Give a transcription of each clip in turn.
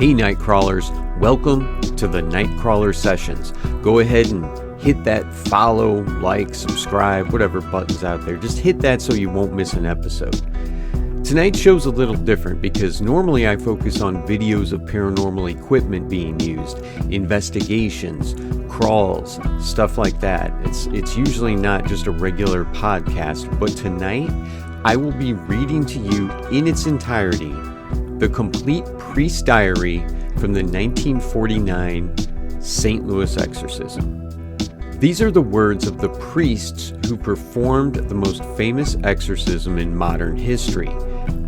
Hey Nightcrawlers, welcome to the Nightcrawler Sessions. Go ahead and hit that follow, like, subscribe, whatever button's out there. Just hit that so you won't miss an episode. Tonight's show's a little different because normally I focus on videos of paranormal equipment being used, investigations, crawls, stuff like that. It's usually not just a regular podcast, but tonight I will be reading to you in its entirety the complete priest diary from the 1949 St. Louis exorcism. These are the words of the priests who performed the most famous exorcism in modern history.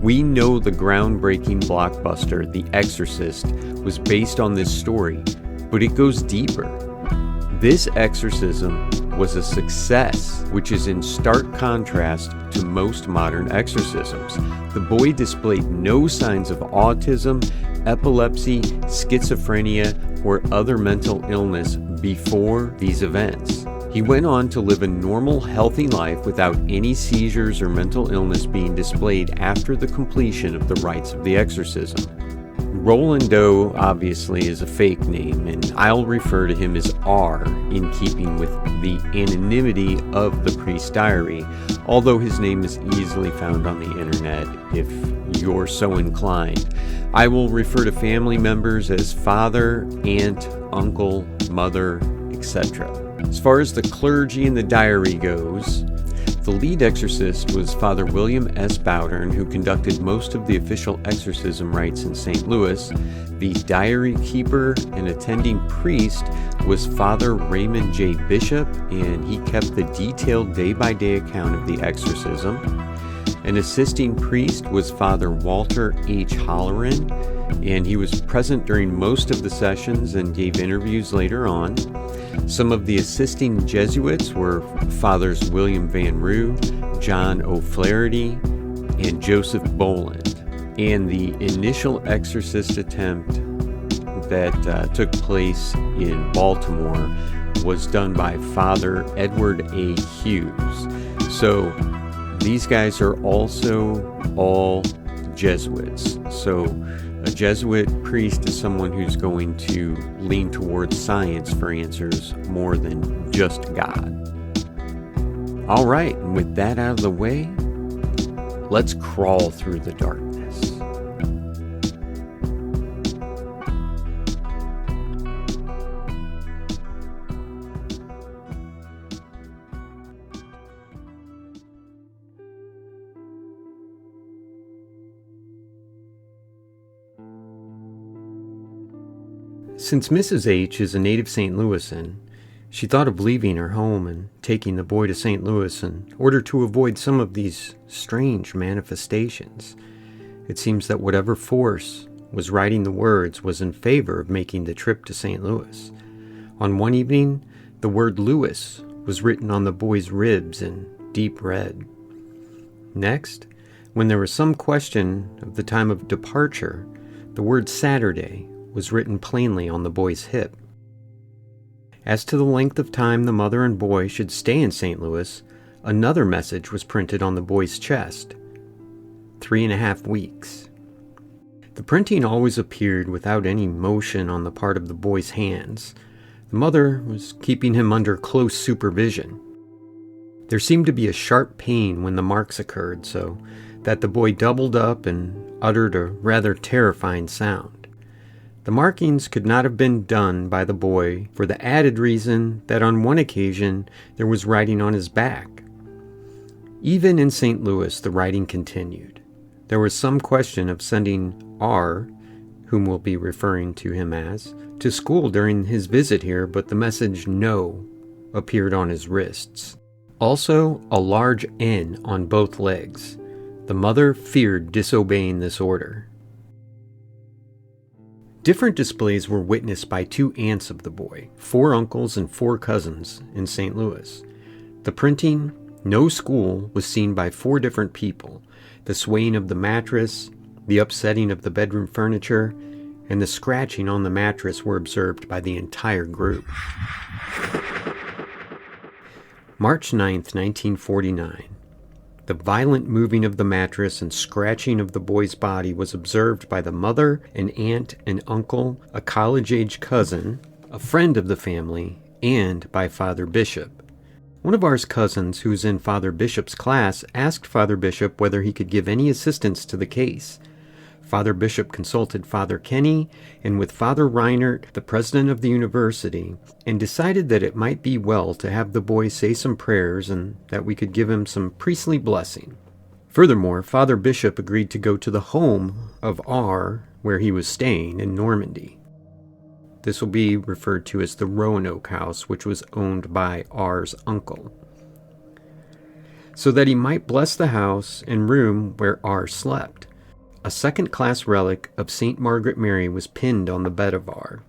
We know the groundbreaking blockbuster, The Exorcist, was based on this story, but it goes deeper. This exorcism was a success, which is in stark contrast to most modern exorcisms. The boy displayed no signs of autism, epilepsy, schizophrenia, or other mental illness before these events. He went on to live a normal, healthy life without any seizures or mental illness being displayed after the completion of the rites of the exorcism. Roland Doe obviously is a fake name, and I'll refer to him as R in keeping with the anonymity of the priest's diary, although his name is easily found on the internet if you're so inclined. I will refer to family members as father, aunt, uncle, mother, etc. As far as the clergy in the diary goes, the lead exorcist was Father William S. Bowdern, who conducted most of the official exorcism rites in St. Louis. The diary keeper and attending priest was Father Raymond J. Bishop, and he kept the detailed day-by-day account of the exorcism. An assisting priest was Father Walter H. Holleran, and he was present during most of the sessions and gave interviews later on. Some of the assisting Jesuits were Fathers William Van Roo, John O'Flaherty, and Joseph Boland. And the initial exorcist attempt that took place in Baltimore was done by Father Edward A. Hughes. So these guys are also all Jesuits. So a Jesuit priest is someone who's going to lean towards science for answers more than just God. All right, and with that out of the way, let's crawl through the darkness. Since Mrs. H is a native St. Louisan, she thought of leaving her home and taking the boy to St. Louis in order to avoid some of these strange manifestations. It seems that whatever force was writing the words was in favor of making the trip to St. Louis. On one evening, the word Louis was written on the boy's ribs in deep red. Next, when there was some question of the time of departure, the word Saturday was written plainly on the boy's hip. As to the length of time the mother and boy should stay in St. Louis, another message was printed on the boy's chest: 3.5 weeks. The printing always appeared without any motion on the part of the boy's hands. The mother was keeping him under close supervision. There seemed to be a sharp pain when the marks occurred, so that the boy doubled up and uttered a rather terrifying sound. The markings could not have been done by the boy for the added reason that on one occasion there was writing on his back. Even in St. Louis, the writing continued. There was some question of sending R, whom we'll be referring to him as, to school during his visit here, but the message No appeared on his wrists. Also, a large N on both legs. The mother feared disobeying this order. Different displays were witnessed by 2 aunts of the boy, 4 uncles and 4 cousins in St. Louis. The printing, No School, was seen by 4 different people. The swaying of the mattress, the upsetting of the bedroom furniture, and the scratching on the mattress were observed by the entire group. March 9th, 1949. The violent moving of the mattress and scratching of the boy's body was observed by the mother, an aunt, an uncle, a college-age cousin, a friend of the family, and by Father Bishop. One of R's cousins, who was in Father Bishop's class, asked Father Bishop whether he could give any assistance to the case. Father Bishop consulted Father Kenny and with Father Reinert, the president of the university, and decided that it might be well to have the boy say some prayers and that we could give him some priestly blessing. Furthermore, Father Bishop agreed to go to the home of R, where he was staying in Normandy. This will be referred to as the Roanoke House, which was owned by R's uncle, so that he might bless the house and room where R slept. A second-class relic of St. Margaret Mary was pinned on the bed of R.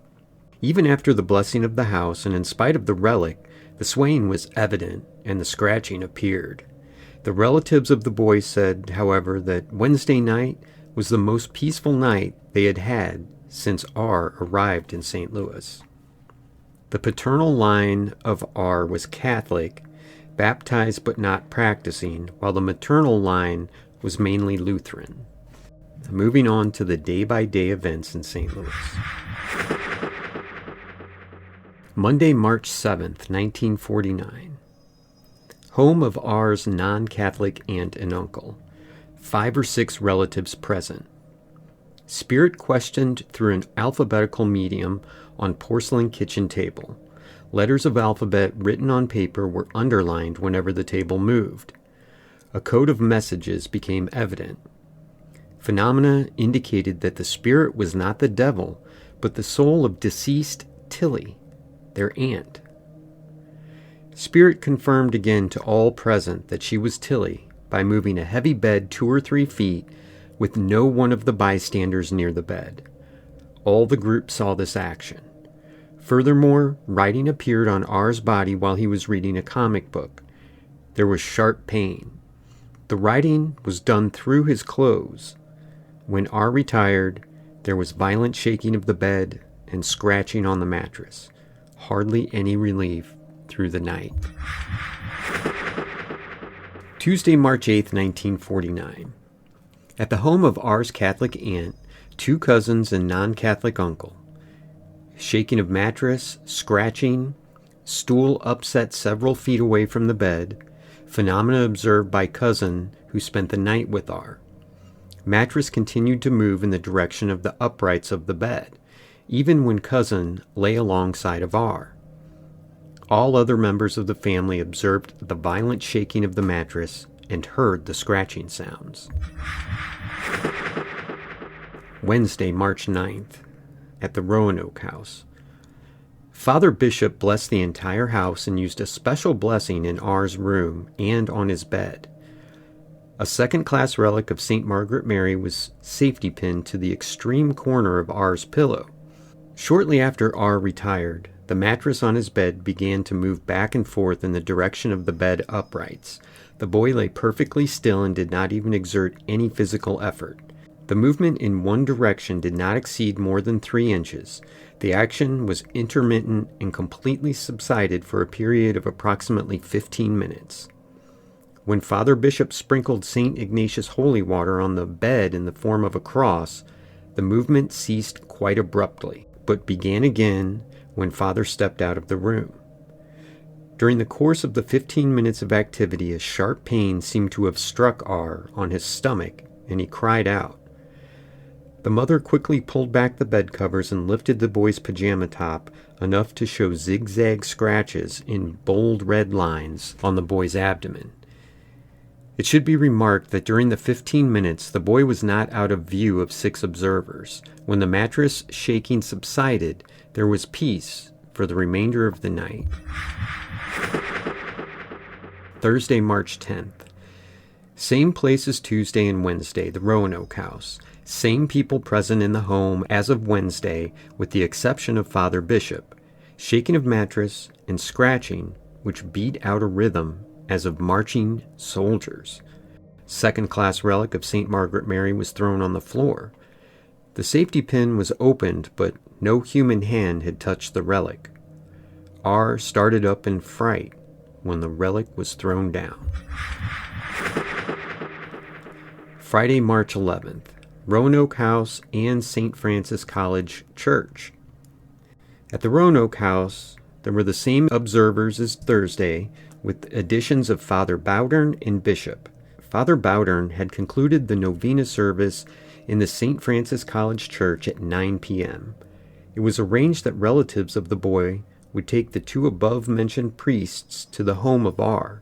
Even after the blessing of the house, and in spite of the relic, the swaying was evident and the scratching appeared. The relatives of the boy said, however, that Wednesday night was the most peaceful night they had had since R arrived in St. Louis. The paternal line of R was Catholic, baptized but not practicing, while the maternal line was mainly Lutheran. Moving on to the day-by-day events in St. Louis. Monday, March 7th, 1949. Home of R's non-Catholic aunt and uncle. 5 or 6 relatives present. Spirit questioned through an alphabetical medium on porcelain kitchen table. Letters of alphabet written on paper were underlined whenever the table moved. A code of messages became evident. Phenomena indicated that the spirit was not the devil, but the soul of deceased Tilly, their aunt. Spirit confirmed again to all present that she was Tilly by moving a heavy bed 2 or 3 feet with no one of the bystanders near the bed. All the group saw this action. Furthermore, writing appeared on R's body while he was reading a comic book. There was sharp pain. The writing was done through his clothes. When R retired, there was violent shaking of the bed and scratching on the mattress. Hardly any relief through the night. Tuesday, March 8th, 1949. At the home of R's Catholic aunt, 2 cousins and non-Catholic uncle. Shaking of mattress, scratching, stool upset several feet away from the bed, phenomena observed by cousin who spent the night with R. Mattress continued to move in the direction of the uprights of the bed, even when cousin lay alongside of R. All other members of the family observed the violent shaking of the mattress and heard the scratching sounds. Wednesday, March 9th, at the Roanoke House. Father Bishop blessed the entire house and used a special blessing in R's room and on his bed. A second-class relic of St. Margaret Mary was safety pinned to the extreme corner of R's pillow. Shortly after R retired, the mattress on his bed began to move back and forth in the direction of the bed uprights. The boy lay perfectly still and did not even exert any physical effort. The movement in one direction did not exceed more than 3 inches. The action was intermittent and completely subsided for a period of approximately 15 minutes. When Father Bishop sprinkled St. Ignatius holy water on the bed in the form of a cross, the movement ceased quite abruptly, but began again when Father stepped out of the room. During the course of the 15 minutes of activity, a sharp pain seemed to have struck R on his stomach, and he cried out. The mother quickly pulled back the bed covers and lifted the boy's pajama top enough to show zigzag scratches in bold red lines on the boy's abdomen. It should be remarked that during the 15 minutes, the boy was not out of view of 6 observers. When the mattress shaking subsided, there was peace for the remainder of the night. Thursday, March 10th. Same place as Tuesday and Wednesday, the Roanoke House. Same people present in the home as of Wednesday, with the exception of Father Bishop. Shaking of mattress and scratching, which beat out a rhythm as of marching soldiers. Second-class relic of St. Margaret Mary was thrown on the floor. The safety pin was opened, but no human hand had touched the relic. R started up in fright when the relic was thrown down. Friday, March 11th, Roanoke House and St. Francis College Church. At the Roanoke House, there were the same observers as Thursday, with additions of Father Bowdern and Bishop. Father Bowdern had concluded the novena service in the St. Francis College Church at 9 p.m. It was arranged that relatives of the boy would take the two above-mentioned priests to the home of R.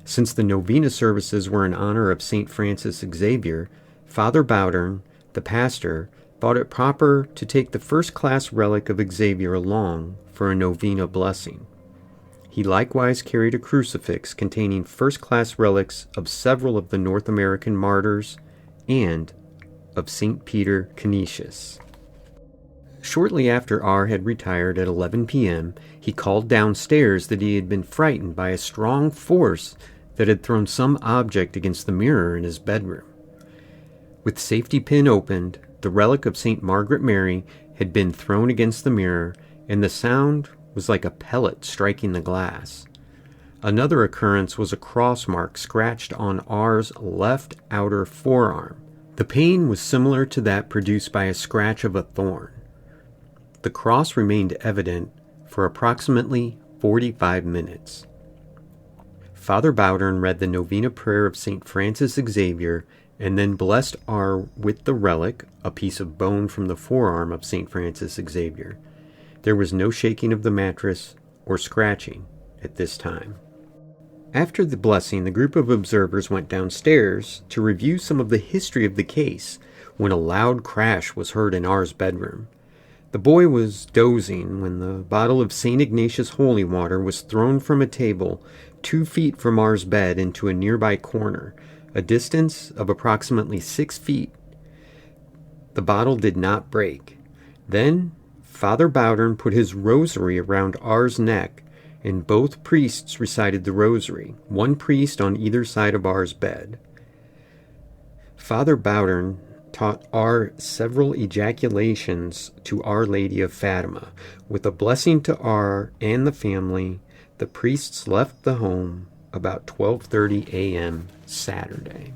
Since the novena services were in honor of St. Francis Xavier, Father Bowdern, the pastor, thought it proper to take the first-class relic of Xavier along for a novena blessing. He likewise carried a crucifix containing first-class relics of several of the North American martyrs and of St. Peter Canisius. Shortly after R had retired at 11 p.m., he called downstairs that he had been frightened by a strong force that had thrown some object against the mirror in his bedroom. With safety pin opened, the relic of St. Margaret Mary had been thrown against the mirror, and the sound was like a pellet striking the glass. Another occurrence was a cross mark scratched on R's left outer forearm. The pain was similar to that produced by a scratch of a thorn. The cross remained evident for approximately 45 minutes. Father Bowdern read the novena prayer of St. Francis Xavier and then blessed R with the relic, a piece of bone from the forearm of St. Francis Xavier. There was no shaking of the mattress or scratching at this time. After the blessing, the group of observers went downstairs to review some of the history of the case when a loud crash was heard in R's bedroom. The boy was dozing when the bottle of St. Ignatius holy water was thrown from a table 2 feet from R's bed into a nearby corner, a distance of approximately 6 feet. The bottle did not break. Then Father Bowdern put his rosary around R's neck, and both priests recited the rosary, one priest on either side of R's bed. Father Bowdern taught R several ejaculations to Our Lady of Fatima. With a blessing to R and the family, the priests left the home about 12:30 a.m. Saturday.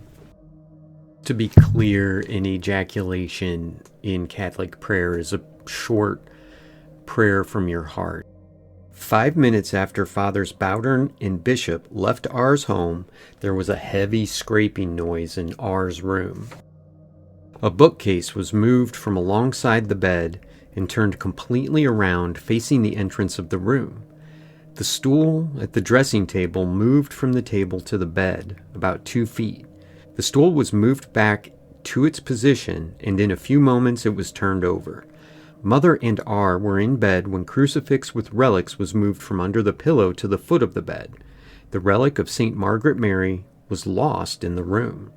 To be clear, an ejaculation in Catholic prayer is a short prayer from your heart. 5 minutes after Fathers Bowdern and Bishop left R's home, there was a heavy scraping noise in R's room. A bookcase was moved from alongside the bed and turned completely around, facing the entrance of the room. The stool at the dressing table moved from the table to the bed, about 2 feet. The stool was moved back to its position, and in a few moments it was turned over. Mother and R were in bed when crucifix with relics was moved from under the pillow to the foot of the bed. The relic of St. Margaret Mary was lost in the room.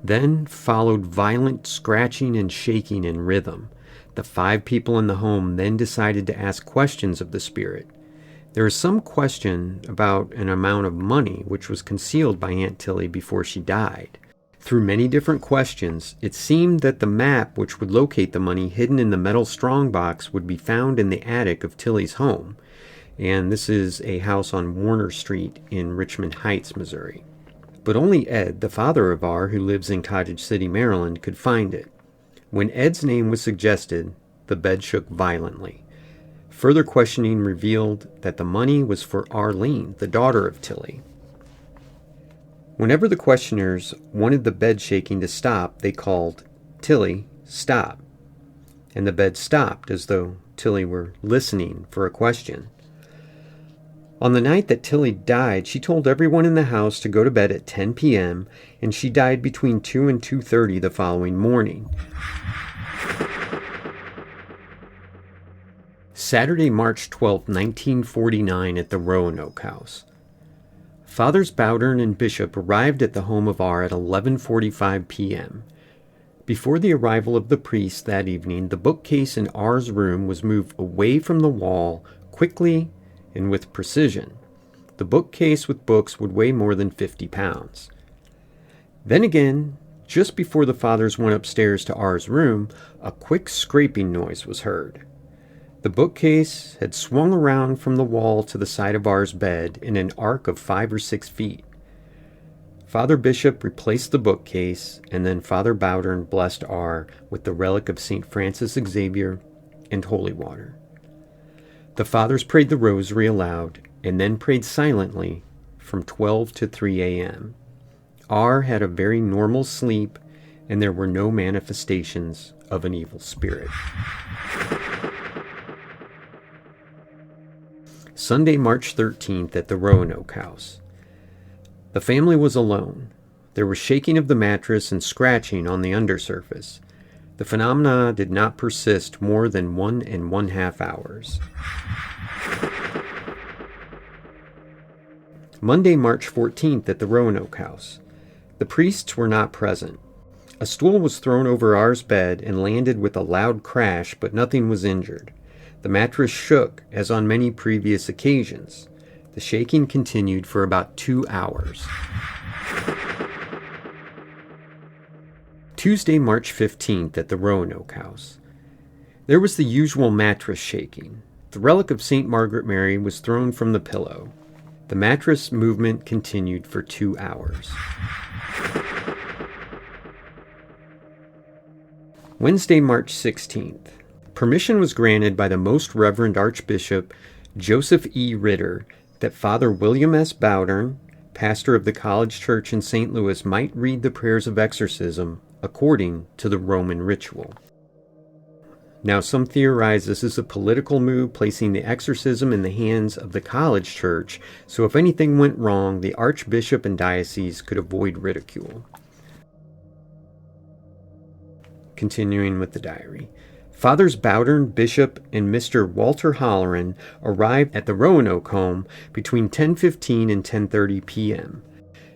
Then followed violent scratching and shaking in rhythm. The 5 people in the home then decided to ask questions of the spirit. There is some question about an amount of money which was concealed by Aunt Tilly before she died. Through many different questions, it seemed that the map which would locate the money hidden in the metal strongbox would be found in the attic of Tilly's home, and this is a house on Warner Street in Richmond Heights, Missouri. But only Ed, the father of R, who lives in Cottage City, Maryland, could find it. When Ed's name was suggested, the bed shook violently. Further questioning revealed that the money was for Arlene, the daughter of Tilly. Whenever the questioners wanted the bed shaking to stop, they called, "Tilly, stop." And the bed stopped as though Tilly were listening for a question. On the night that Tilly died, she told everyone in the house to go to bed at 10 p.m., and she died between 2 and 2:30 the following morning. Saturday, March 12, 1949, at the Roanoke House. Fathers Bowdern and Bishop arrived at the home of R at 11:45 p.m. Before the arrival of the priest that evening, the bookcase in R's room was moved away from the wall quickly and with precision. The bookcase with books would weigh more than 50 pounds. Then again, just before the fathers went upstairs to R's room, a quick scraping noise was heard. The bookcase had swung around from the wall to the side of R's bed in an arc of 5 or 6 feet. Father Bishop replaced the bookcase, and then Father Bowdern blessed R with the relic of St. Francis Xavier and holy water. The fathers prayed the rosary aloud and then prayed silently from 12 to 3 a.m. R had a very normal sleep, and there were no manifestations of an evil spirit. Sunday, March 13th at the Roanoke house. The family was alone. There was shaking of the mattress and scratching on the undersurface. The phenomena did not persist more than 1.5 hours. Monday, March 14th at the Roanoke house. The priests were not present. A stool was thrown over R's bed and landed with a loud crash, but nothing was injured. The mattress shook, as on many previous occasions. The shaking continued for about 2 hours. Tuesday, March 15th at the Roanoke house. There was the usual mattress shaking. The relic of St. Margaret Mary was thrown from the pillow. The mattress movement continued for 2 hours. Wednesday, March 16th. Permission was granted by the Most Reverend Archbishop Joseph E. Ritter that Father William S. Bowdern, pastor of the College Church in St. Louis, might read the prayers of exorcism according to the Roman ritual. Now, some theorize this is a political move, placing the exorcism in the hands of the College Church, so if anything went wrong, the Archbishop and diocese could avoid ridicule. Continuing with the diary. Fathers Bowdern, Bishop, and Mr. Walter Holleran arrived at the Roanoke home between 10:15 and 10:30 p.m.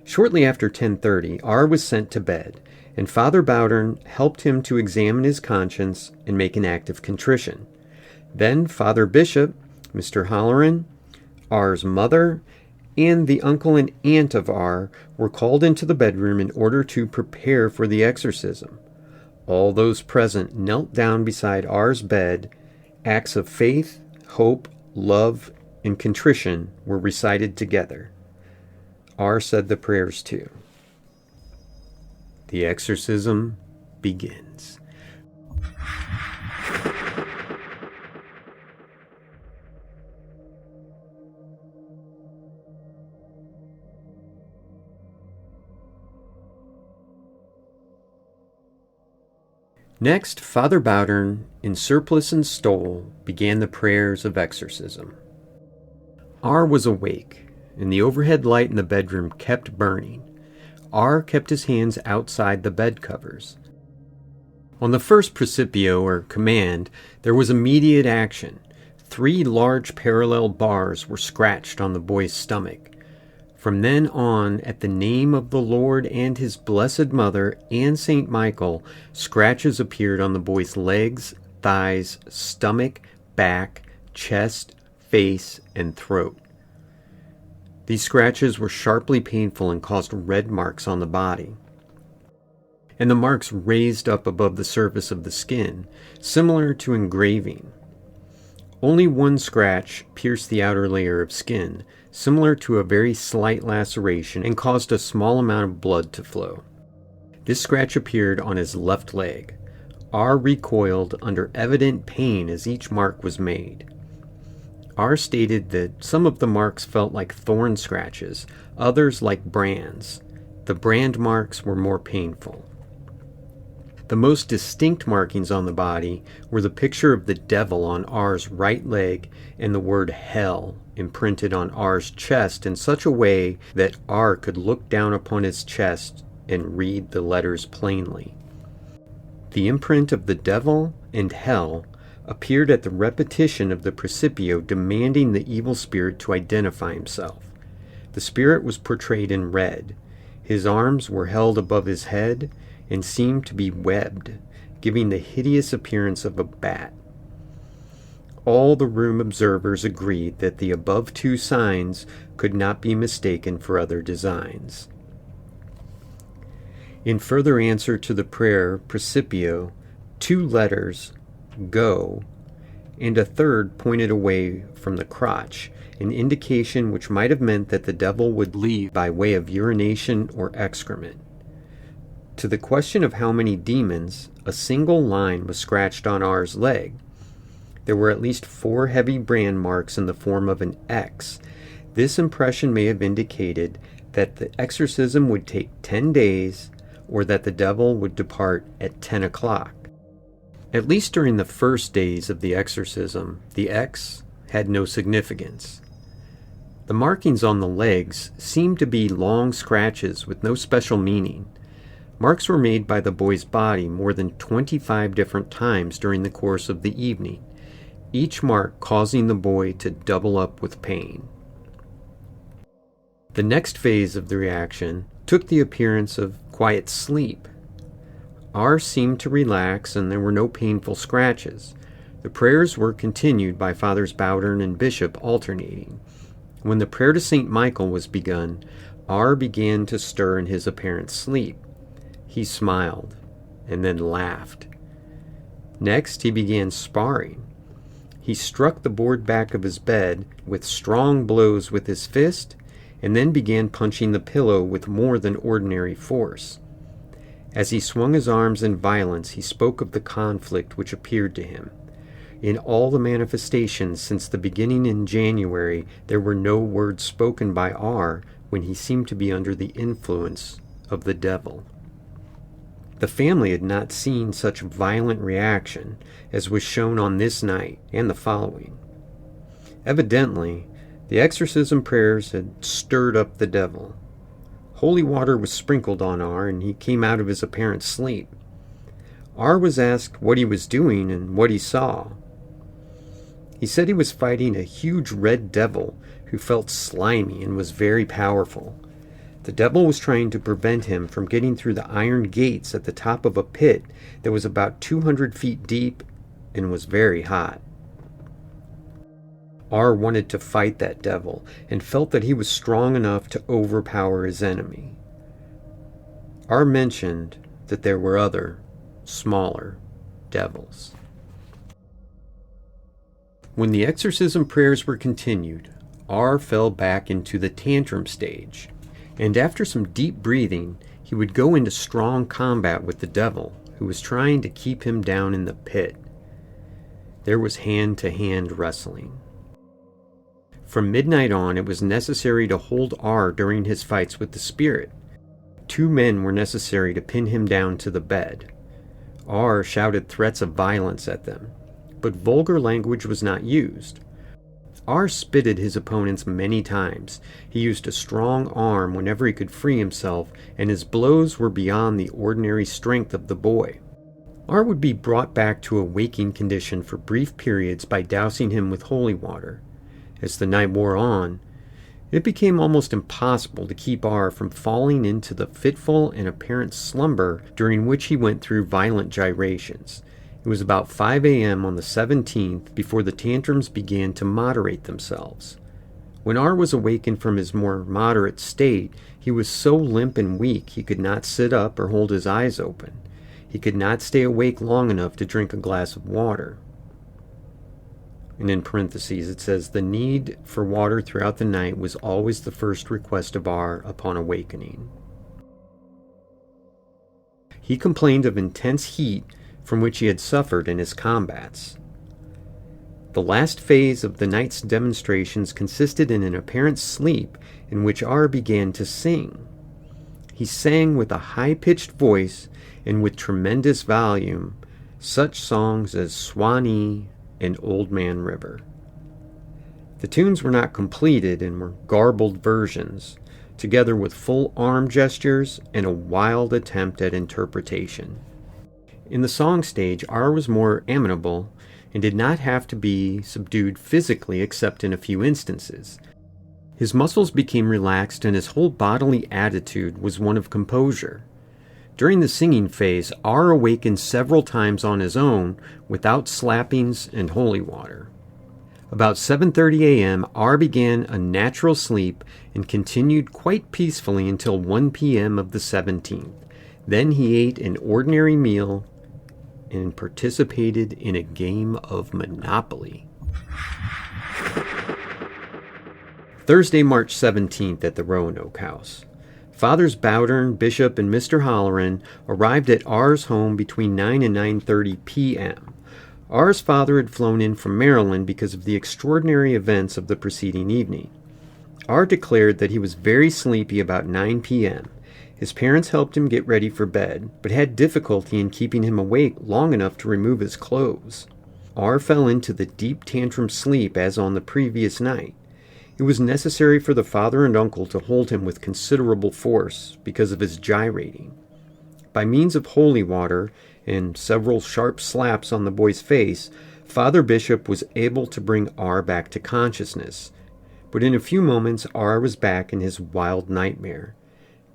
Shortly after 10:30, R was sent to bed, and Father Bowdern helped him to examine his conscience and make an act of contrition. Then Father Bishop, Mr. Holleran, R's mother, and the uncle and aunt of R were called into the bedroom in order to prepare for the exorcism. All those present knelt down beside R's bed. Acts of faith, hope, love, and contrition were recited together. R said the prayers too. The exorcism begins. Next, Father Bowdern, in surplice and stole, began the prayers of exorcism. R was awake, and the overhead light in the bedroom kept burning. R kept his hands outside the bed covers. On the first precipio, or command, there was immediate action. 3 large parallel bars were scratched on the boy's stomach. From then on, at the name of the Lord and his Blessed Mother and St. Michael, scratches appeared on the boy's legs, thighs, stomach, back, chest, face, and throat. These scratches were sharply painful and caused red marks on the body. And the marks raised up above the surface of the skin, similar to engraving. Only one scratch pierced the outer layer of skin, similar to a very slight laceration, and caused a small amount of blood to flow. This scratch appeared on his left leg. R recoiled under evident pain as each mark was made. R stated that some of the marks felt like thorn scratches, others like brands. The brand marks were more painful. The most distinct markings on the body were the picture of the devil on R's right leg and the word hell imprinted on R's chest in such a way that R could look down upon his chest and read the letters plainly. The imprint of the devil and hell appeared at the repetition of the precipio, demanding the evil spirit to identify himself. The spirit was portrayed in red. His arms were held above his head and seemed to be webbed, giving the hideous appearance of a bat. All the room observers agreed that the above 2 signs could not be mistaken for other designs. In further answer to the prayer precipio, 2 letters, go, and a third pointed away from the crotch, an indication which might have meant that the devil would leave by way of urination or excrement. To the question of how many demons, a single line was scratched on R's leg. There were at least 4 heavy brand marks in the form of an X. This impression may have indicated that the exorcism would take 10 days or that the devil would depart at 10 o'clock. At least during the first days of the exorcism, the X had no significance. The markings on the legs seemed to be long scratches with no special meaning. Marks were made by the boy's body more than 25 different times during the course of the evening, each mark causing the boy to double up with pain. The next phase of the reaction took the appearance of quiet sleep. R seemed to relax and there were no painful scratches. The prayers were continued by Fathers Bowdern and Bishop alternating. When the prayer to St. Michael was begun, R began to stir in his apparent sleep. He smiled and then laughed. Next, he began sparring. He struck the board back of his bed with strong blows with his fist and then began punching the pillow with more than ordinary force. As he swung his arms in violence, he spoke of the conflict which appeared to him. In all the manifestations since the beginning in January, there were no words spoken by R when he seemed to be under the influence of the devil. The family had not seen such violent reaction as was shown on this night and the following. Evidently, the exorcism prayers had stirred up the devil. Holy water was sprinkled on R, and he came out of his apparent sleep. R was asked what he was doing and what he saw. He said he was fighting a huge red devil who felt slimy and was very powerful. The devil was trying to prevent him from getting through the iron gates at the top of a pit that was about 200 feet deep and was very hot. R wanted to fight that devil and felt that he was strong enough to overpower his enemy. R mentioned that there were other, smaller devils. When the exorcism prayers were continued, R fell back into the tantrum stage, and after some deep breathing, he would go into strong combat with the devil, who was trying to keep him down in the pit. There was hand-to-hand wrestling. From midnight on, it was necessary to hold R during his fights with the spirit. 2 men were necessary to pin him down to the bed. R shouted threats of violence at them, but vulgar language was not used. R spitted his opponents many times. He used a strong arm whenever he could free himself, and his blows were beyond the ordinary strength of the boy. R would be brought back to a waking condition for brief periods by dousing him with holy water. As the night wore on, it became almost impossible to keep R from falling into the fitful and apparent slumber during which he went through violent gyrations. It was about 5 a.m. on the 17th before the tantrums began to moderate themselves. When R was awakened from his more moderate state, he was so limp and weak he could not sit up or hold his eyes open. He could not stay awake long enough to drink a glass of water. And in parentheses it says, the need for water throughout the night was always the first request of R upon awakening. He complained of intense heat from which he had suffered in his combats. The last phase of the night's demonstrations consisted in an apparent sleep in which R began to sing. He sang with a high-pitched voice and with tremendous volume such songs as Swanee and Old Man River. The tunes were not completed and were garbled versions, together with full arm gestures and a wild attempt at interpretation. In the song stage, R was more amenable and did not have to be subdued physically except in a few instances. His muscles became relaxed and his whole bodily attitude was one of composure. During the singing phase, R awakened several times on his own without slappings and holy water. About 7:30 a.m., R began a natural sleep and continued quite peacefully until 1 p.m. of the 17th. Then he ate an ordinary meal and participated in a game of Monopoly. Thursday, March 17th at the Roanoke House. Fathers Bowdern, Bishop, and Mr. Holleran arrived at R's home between 9 and 9:30 p.m. R's father had flown in from Maryland because of the extraordinary events of the preceding evening. R declared that he was very sleepy about 9 p.m. His parents helped him get ready for bed, but had difficulty in keeping him awake long enough to remove his clothes. R fell into the deep tantrum sleep as on the previous night. It was necessary for the father and uncle to hold him with considerable force because of his gyrating. By means of holy water and several sharp slaps on the boy's face, Father Bishop was able to bring R back to consciousness. But in a few moments, R was back in his wild nightmare.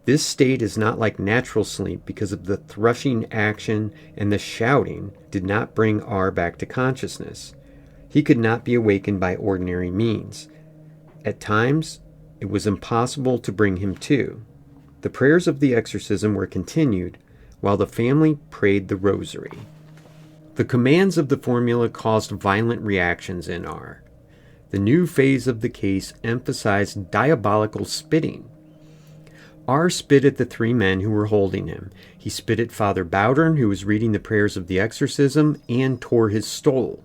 This state is not like natural sleep because of the threshing action, and the shouting did not bring R back to consciousness. He could not be awakened by ordinary means. At times, it was impossible to bring him to. The prayers of the exorcism were continued while the family prayed the rosary. The commands of the formula caused violent reactions in R. The new phase of the case emphasized diabolical spitting. R spit at the three men who were holding him. He spit at Father Bowdern, who was reading the prayers of the exorcism, and tore his stole.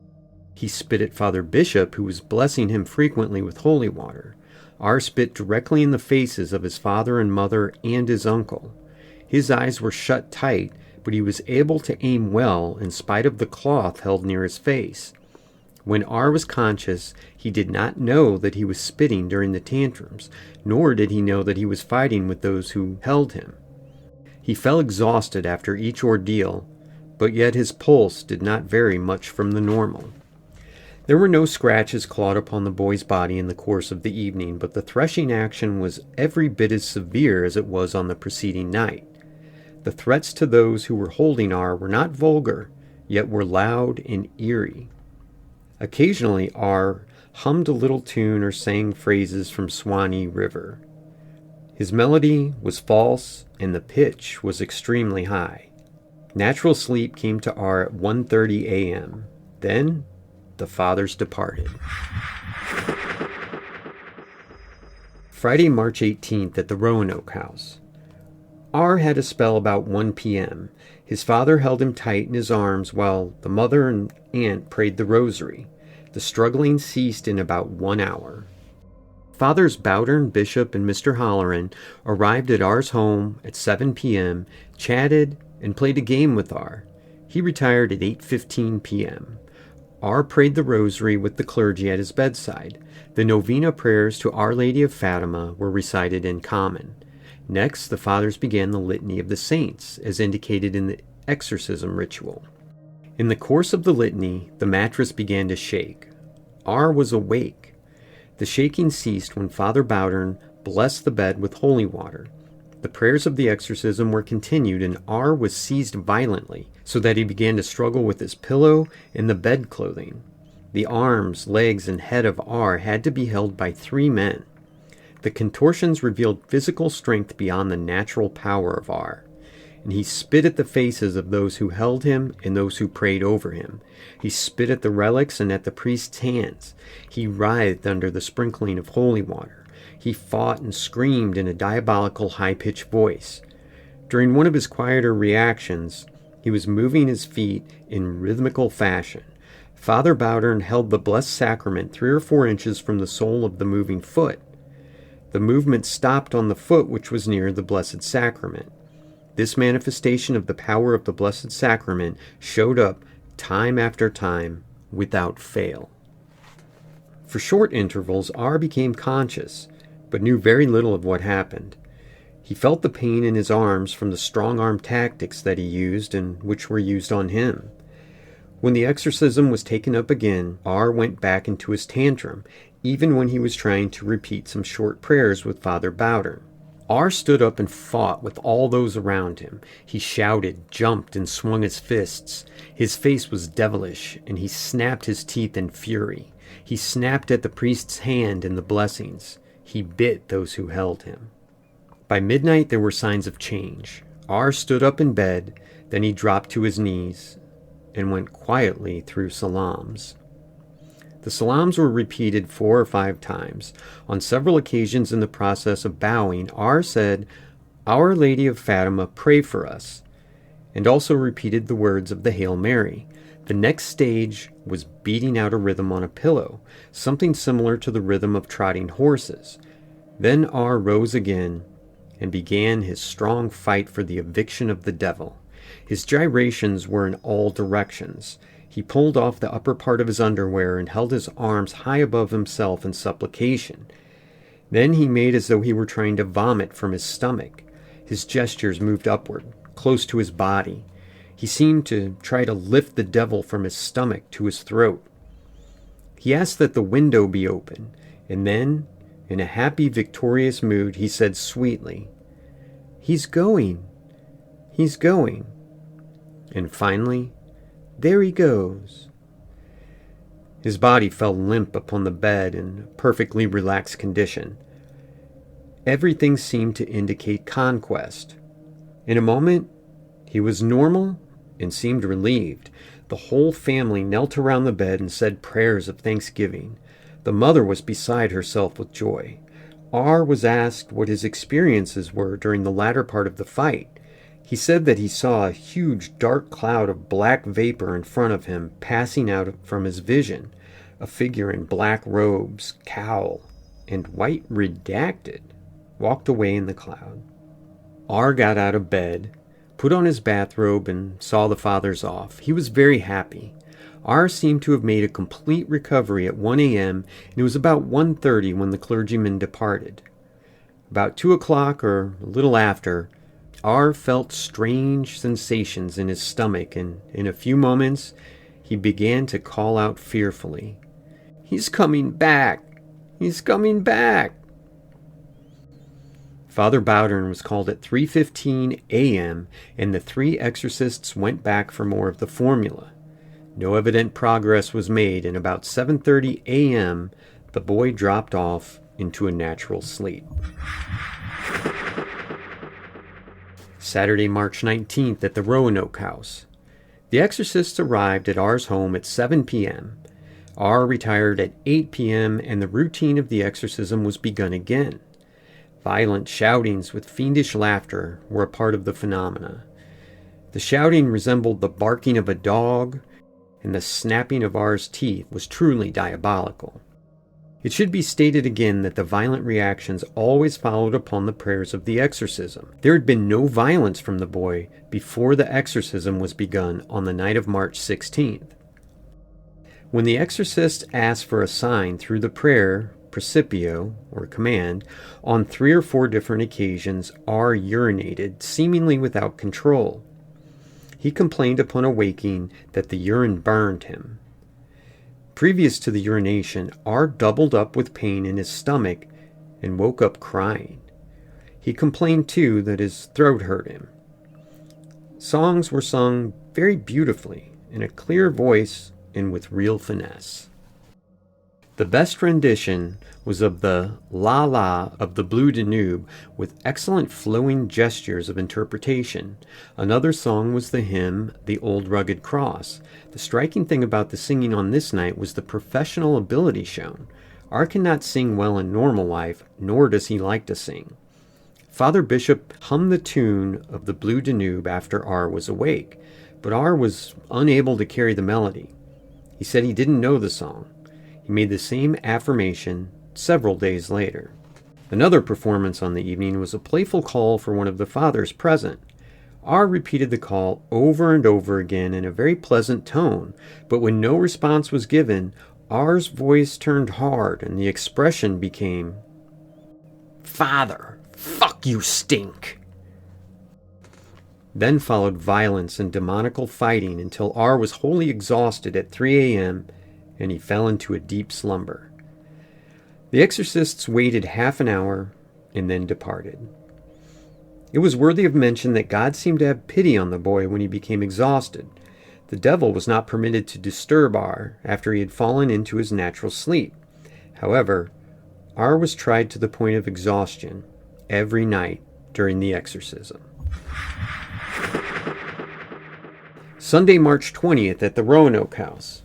He spit at Father Bishop, who was blessing him frequently with holy water. R spit directly in the faces of his father and mother and his uncle. His eyes were shut tight, but he was able to aim well in spite of the cloth held near his face. When R was conscious, he did not know that he was spitting during the tantrums, nor did he know that he was fighting with those who held him. He fell exhausted after each ordeal, but yet his pulse did not vary much from the normal. There were no scratches clawed upon the boy's body in the course of the evening, but the threshing action was every bit as severe as it was on the preceding night. The threats to those who were holding R were not vulgar, yet were loud and eerie. Occasionally R hummed a little tune or sang phrases from Swanee River. His melody was false and the pitch was extremely high. Natural sleep came to R at 1:30 a.m. Then the fathers departed. Friday, March 18th at the Roanoke House. R had a spell about 1 p.m. His father held him tight in his arms while the mother and aunt prayed the rosary. The struggling ceased in about 1 hour. Fathers Bowdern, Bishop, and Mr. Holleran arrived at R's home at 7 p.m., chatted, and played a game with R. He retired at 8:15 p.m. R prayed the rosary with the clergy at his bedside. The novena prayers to Our Lady of Fatima were recited in common. Next, the fathers began the litany of the saints, as indicated in the exorcism ritual. In the course of the litany, the mattress began to shake. R was awake. The shaking ceased when Father Bowdern blessed the bed with holy water. The prayers of the exorcism were continued, and R was seized violently, so that he began to struggle with his pillow and the bed clothing. The arms, legs, and head of R had to be held by 3 men. The contortions revealed physical strength beyond the natural power of R. And he spit at the faces of those who held him and those who prayed over him. He spit at the relics and at the priest's hands. He writhed under the sprinkling of holy water. He fought and screamed in a diabolical high-pitched voice. During one of his quieter reactions, he was moving his feet in rhythmical fashion. Father Bowdern held the blessed sacrament 3 or 4 inches from the sole of the moving foot. The movement stopped on the foot which was near the blessed sacrament. This manifestation of the power of the blessed sacrament showed up time after time without fail. For short intervals, R became conscious, but knew very little of what happened. He felt the pain in his arms from the strong-arm tactics that he used and which were used on him. When the exorcism was taken up again, R went back into his tantrum, even when he was trying to repeat some short prayers with Father Bowdern. R stood up and fought with all those around him. He shouted, jumped, and swung his fists. His face was devilish, and he snapped his teeth in fury. He snapped at the priest's hand in the blessings. He bit those who held him. By midnight there were signs of change. R stood up in bed, then he dropped to his knees. and went quietly through salams. The salams were repeated 4 or 5 times. On several occasions in the process of bowing, R said, "Our Lady of Fatima, pray for us," and also repeated the words of the Hail Mary. The next stage was beating out a rhythm on a pillow, something similar to the rhythm of trotting horses. Then R rose again and began his strong fight for the eviction of the devil. His gyrations were in all directions. He pulled off the upper part of his underwear and held his arms high above himself in supplication. Then he made as though he were trying to vomit from his stomach. His gestures moved upward, close to his body. He seemed to try to lift the devil from his stomach to his throat. He asked that the window be open, and then, in a happy, victorious mood, he said sweetly, "He's going. He's going." And finally, "There he goes." His body fell limp upon the bed in a perfectly relaxed condition. Everything seemed to indicate conquest. In a moment, he was normal and seemed relieved. The whole family knelt around the bed and said prayers of thanksgiving. The mother was beside herself with joy. R was asked what his experiences were during the latter part of the fight. He said that he saw a huge dark cloud of black vapor in front of him passing out from his vision. A figure in black robes, cowl, and white redacted walked away in the cloud. R got out of bed, put on his bathrobe, and saw the fathers off. He was very happy. R seemed to have made a complete recovery at 1 a.m., and it was about 1:30 when the clergyman departed. About 2 o'clock or a little after, R felt strange sensations in his stomach, and in a few moments he began to call out fearfully, "He's coming back! He's coming back!" Father Bowdern was called at 3:15 a.m., and the 3 exorcists went back for more of the formula. No evident progress was made, and about 7:30 a.m., the boy dropped off into a natural sleep. Saturday, March 19th at the Roanoke House. The exorcists arrived at R's home at 7 p.m. R retired at 8 p.m., and the routine of the exorcism was begun again. Violent shoutings with fiendish laughter were a part of the phenomena. The shouting resembled the barking of a dog, and the snapping of R's teeth was truly diabolical. It should be stated again that the violent reactions always followed upon the prayers of the exorcism. There had been no violence from the boy before the exorcism was begun on the night of March 16th. When the exorcist asked for a sign through the prayer, Principio, or command, on 3 or 4 different occasions, R urinated, seemingly without control. He complained upon awaking that the urine burned him. Previous to the urination, R doubled up with pain in his stomach and woke up crying. He complained too that his throat hurt him. Songs were sung very beautifully, in a clear voice and with real finesse. The best rendition was of the La La of the Blue Danube, with excellent flowing gestures of interpretation. Another song was the hymn, The Old Rugged Cross. The striking thing about the singing on this night was the professional ability shown. R cannot sing well in normal life, nor does he like to sing. Father Bishop hummed the tune of the Blue Danube after R was awake, but R was unable to carry the melody. He said he didn't know the song. He made the same affirmation several days later. Another performance on the evening was a playful call for one of the fathers present. R repeated the call over and over again in a very pleasant tone, but when no response was given, R's voice turned hard and the expression became, "Father, fuck you stink!" Then followed violence and demonical fighting until R was wholly exhausted at 3 a.m., and he fell into a deep slumber. The exorcists waited half an hour and then departed. It was worthy of mention that God seemed to have pity on the boy when he became exhausted. The devil was not permitted to disturb R after he had fallen into his natural sleep. However, R was tried to the point of exhaustion every night during the exorcism. Sunday, March 20th at the Roanoke house.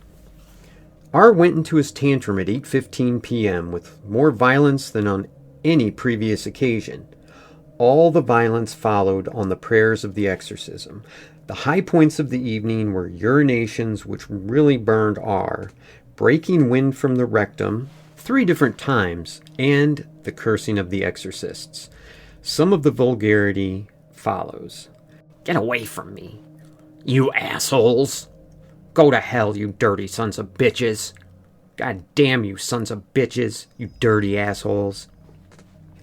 R went into his tantrum at 8:15 p.m. with more violence than on any previous occasion. All the violence followed on the prayers of the exorcism. The high points of the evening were urinations, which really burned R, breaking wind from the rectum 3 different times, and the cursing of the exorcists. Some of the vulgarity follows. Get away from me, you assholes. Go to hell, you dirty sons of bitches. God damn you sons of bitches, you dirty assholes.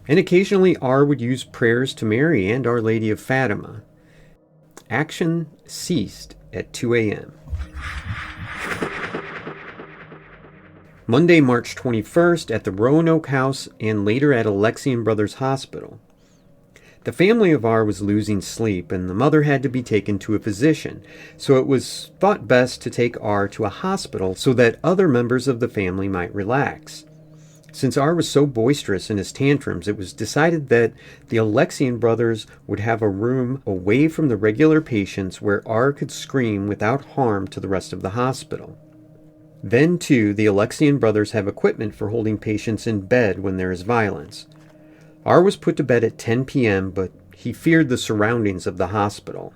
And occasionally R would use prayers to Mary and Our Lady of Fatima. Action ceased at 2 a.m. Monday, March 21st at the Roanoke house and later at Alexian Brothers Hospital. The family of R was losing sleep, and the mother had to be taken to a physician, so it was thought best to take R to a hospital so that other members of the family might relax. Since R was so boisterous in his tantrums, it was decided that the Alexian brothers would have a room away from the regular patients where R could scream without harm to the rest of the hospital. Then, too, the Alexian brothers have equipment for holding patients in bed when there is violence. R was put to bed at 10 p.m., but he feared the surroundings of the hospital.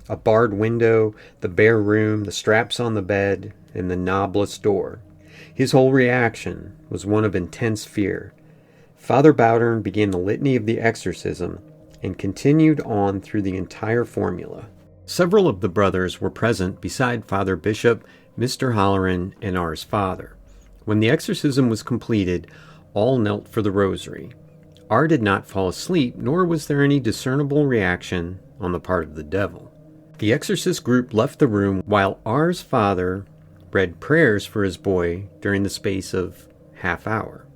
A barred window, the bare room, the straps on the bed, and the knobless door. His whole reaction was one of intense fear. Father Bowdern began the litany of the exorcism and continued on through the entire formula. Several of the brothers were present beside Father Bishop, Mr. Holleran, and R's father. When the exorcism was completed, all knelt for the rosary. R did not fall asleep, nor was there any discernible reaction on the part of the devil. The exorcist group left the room while R's father read prayers for his boy during the space of half hour.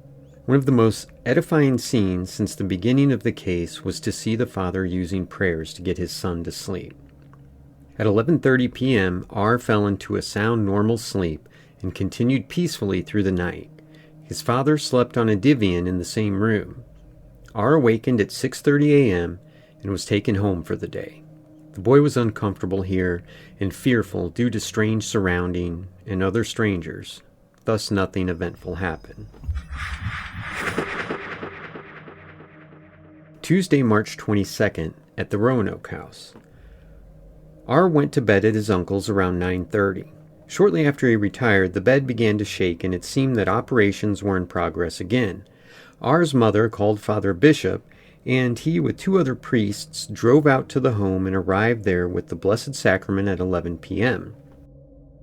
One of the most edifying scenes since the beginning of the case was to see the father using prayers to get his son to sleep. At 11:30 p.m., R fell into a sound normal sleep and continued peacefully through the night. His father slept on a divan in the same room. R awakened at 6:30 a.m. and was taken home for the day. The boy was uncomfortable here and fearful due to strange surrounding and other strangers. Thus nothing eventful happened. Tuesday, March 22nd at the Roanoke house. R went to bed at his uncle's around 9:30. Shortly after he retired, the bed began to shake and it seemed that operations were in progress again. R's mother called Father Bishop, and he with 2 other priests drove out to the home and arrived there with the Blessed Sacrament at 11 p.m.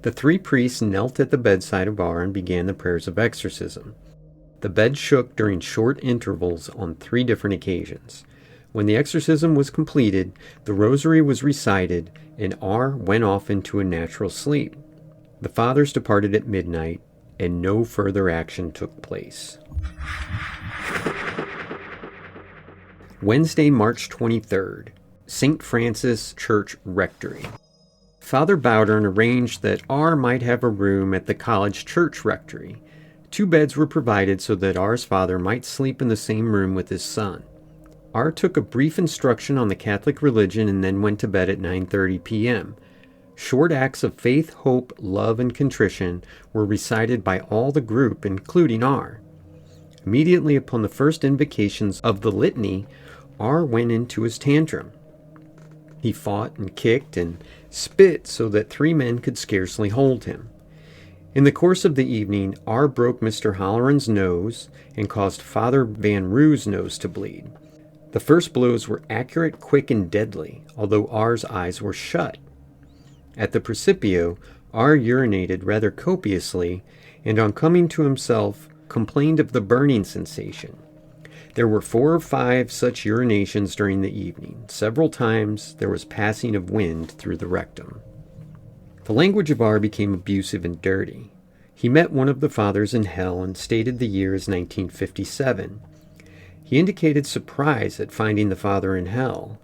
The 3 priests knelt at the bedside of R and began the prayers of exorcism. The bed shook during short intervals on 3 different occasions. When the exorcism was completed, the rosary was recited, and R went off into a natural sleep. The fathers departed at midnight, and no further action took place. Wednesday, March 23rd, St. Francis Church Rectory. Father Bowdern arranged that R might have a room at the college church rectory. 2 beds were provided so that R's father might sleep in the same room with his son. R took a brief instruction on the Catholic religion and then went to bed at 9:30 p.m. Short acts of faith, hope, love, and contrition were recited by all the group, including R. Immediately upon the first invocations of the litany, R went into his tantrum. He fought and kicked and spit so that 3 men could scarcely hold him. In the course of the evening, R broke Mr. Holleran's nose and caused Father Van Roo's nose to bleed. The first blows were accurate, quick, and deadly, although R's eyes were shut. At the Principio, R urinated rather copiously, and on coming to himself, complained of the burning sensation. There were 4 or 5 such urinations during the evening. Several times there was passing of wind through the rectum. The language of R became abusive and dirty. He met one of the fathers in hell and stated the year as 1957. He indicated surprise at finding the father in hell.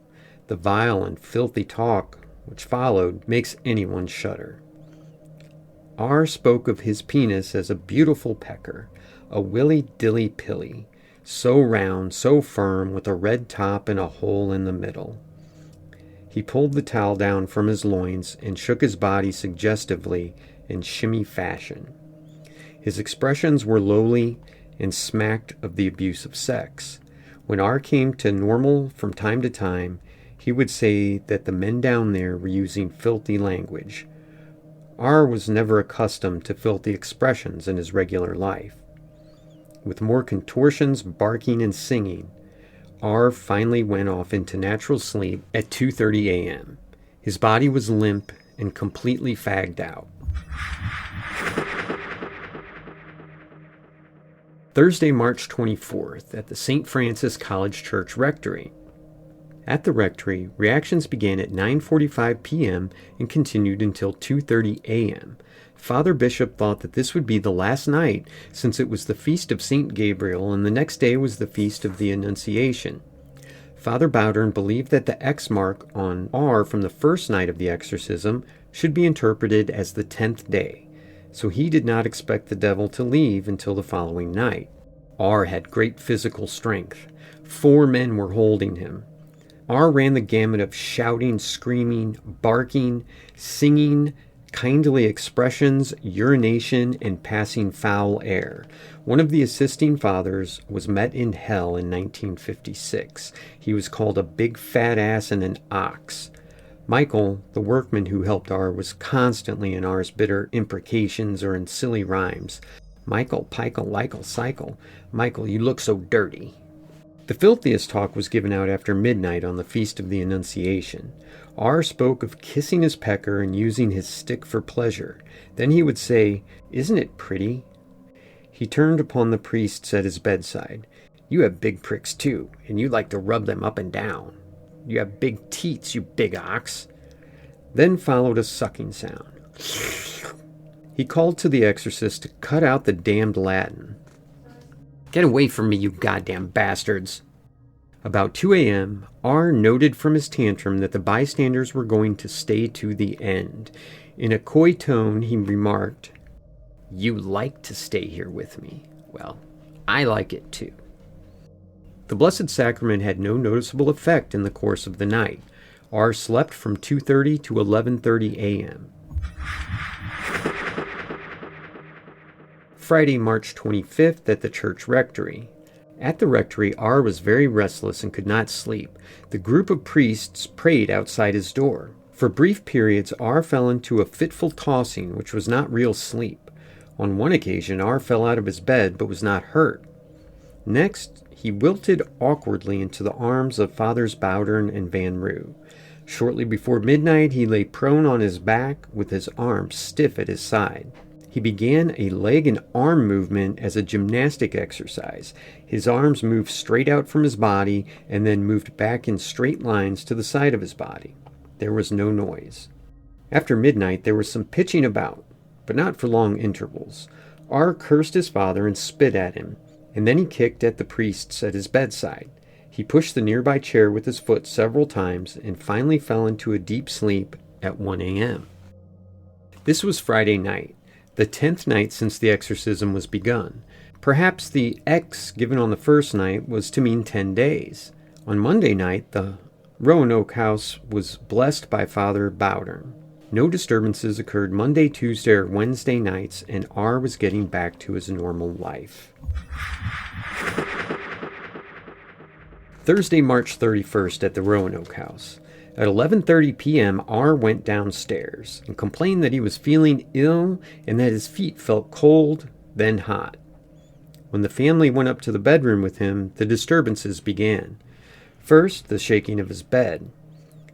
The vile and filthy talk which followed makes anyone shudder. R spoke of his penis as a beautiful pecker, a willy-dilly-pilly, so round, so firm, with a red top and a hole in the middle. He pulled the towel down from his loins and shook his body suggestively in shimmy fashion. His expressions were lowly and smacked of the abuse of sex. When R came to normal from time to time, he would say that the men down there were using filthy language. R was never accustomed to filthy expressions in his regular life. With more contortions, barking, and singing, R finally went off into natural sleep at 2:30 a.m. His body was limp and completely fagged out. Thursday, March 24th, at the St. Francis College Church Rectory. At the rectory, reactions began at 9:45 p.m. and continued until 2:30 a.m. Father Bishop thought that this would be the last night, since it was the feast of St. Gabriel and the next day was the feast of the Annunciation. Father Bowdern believed that the X mark on R from the first night of the exorcism should be interpreted as the 10th day, so he did not expect the devil to leave until the following night. R had great physical strength. 4 men were holding him. R ran the gamut of shouting, screaming, barking, singing, kindly expressions, urination, and passing foul air. One of the assisting fathers was met in hell in 1956. He was called a big fat ass and an ox. Michael, the workman who helped R, was constantly in R's bitter imprecations or in silly rhymes. Michael, Pikel, Lykel, Cycle. Michael, you look so dirty. The filthiest talk was given out after midnight on the Feast of the Annunciation. R spoke of kissing his pecker and using his stick for pleasure. Then he would say, "Isn't it pretty?" He turned upon the priests at his bedside. "You have big pricks too, and you like to rub them up and down. You have big teats, you big ox." Then followed a sucking sound. He called to the exorcist to cut out the damned Latin. Get away from me, you goddamn bastards. About 2 a.m., R noted from his tantrum that the bystanders were going to stay to the end. In a coy tone, he remarked, "You like to stay here with me. Well, I like it too." The Blessed Sacrament had no noticeable effect in the course of the night. R slept from 2:30 to 11:30 a.m. Friday, March 25th, at the church rectory. At the rectory, R was very restless and could not sleep. The group of priests prayed outside his door. For brief periods, R fell into a fitful tossing, which was not real sleep. On one occasion, R fell out of his bed but was not hurt. Next, he wilted awkwardly into the arms of Fathers Bowdern and Van Roo. Shortly before midnight, he lay prone on his back with his arms stiff at his side. He began a leg and arm movement as a gymnastic exercise. His arms moved straight out from his body and then moved back in straight lines to the side of his body. There was no noise. After midnight, there was some pitching about, but not for long intervals. R cursed his father and spit at him, and then he kicked at the priests at his bedside. He pushed the nearby chair with his foot several times and finally fell into a deep sleep at 1 a.m. This was Friday night, the 10th night since the exorcism was begun. Perhaps the X given on the first night was to mean 10 days. On Monday night, the Roanoke house was blessed by Father Bowdern. No disturbances occurred Monday, Tuesday, or Wednesday nights, and R was getting back to his normal life. Thursday, March 31st, at the Roanoke house. At 11:30 p.m., R went downstairs and complained that he was feeling ill and that his feet felt cold, then hot. When the family went up to the bedroom with him, the disturbances began. First, the shaking of his bed.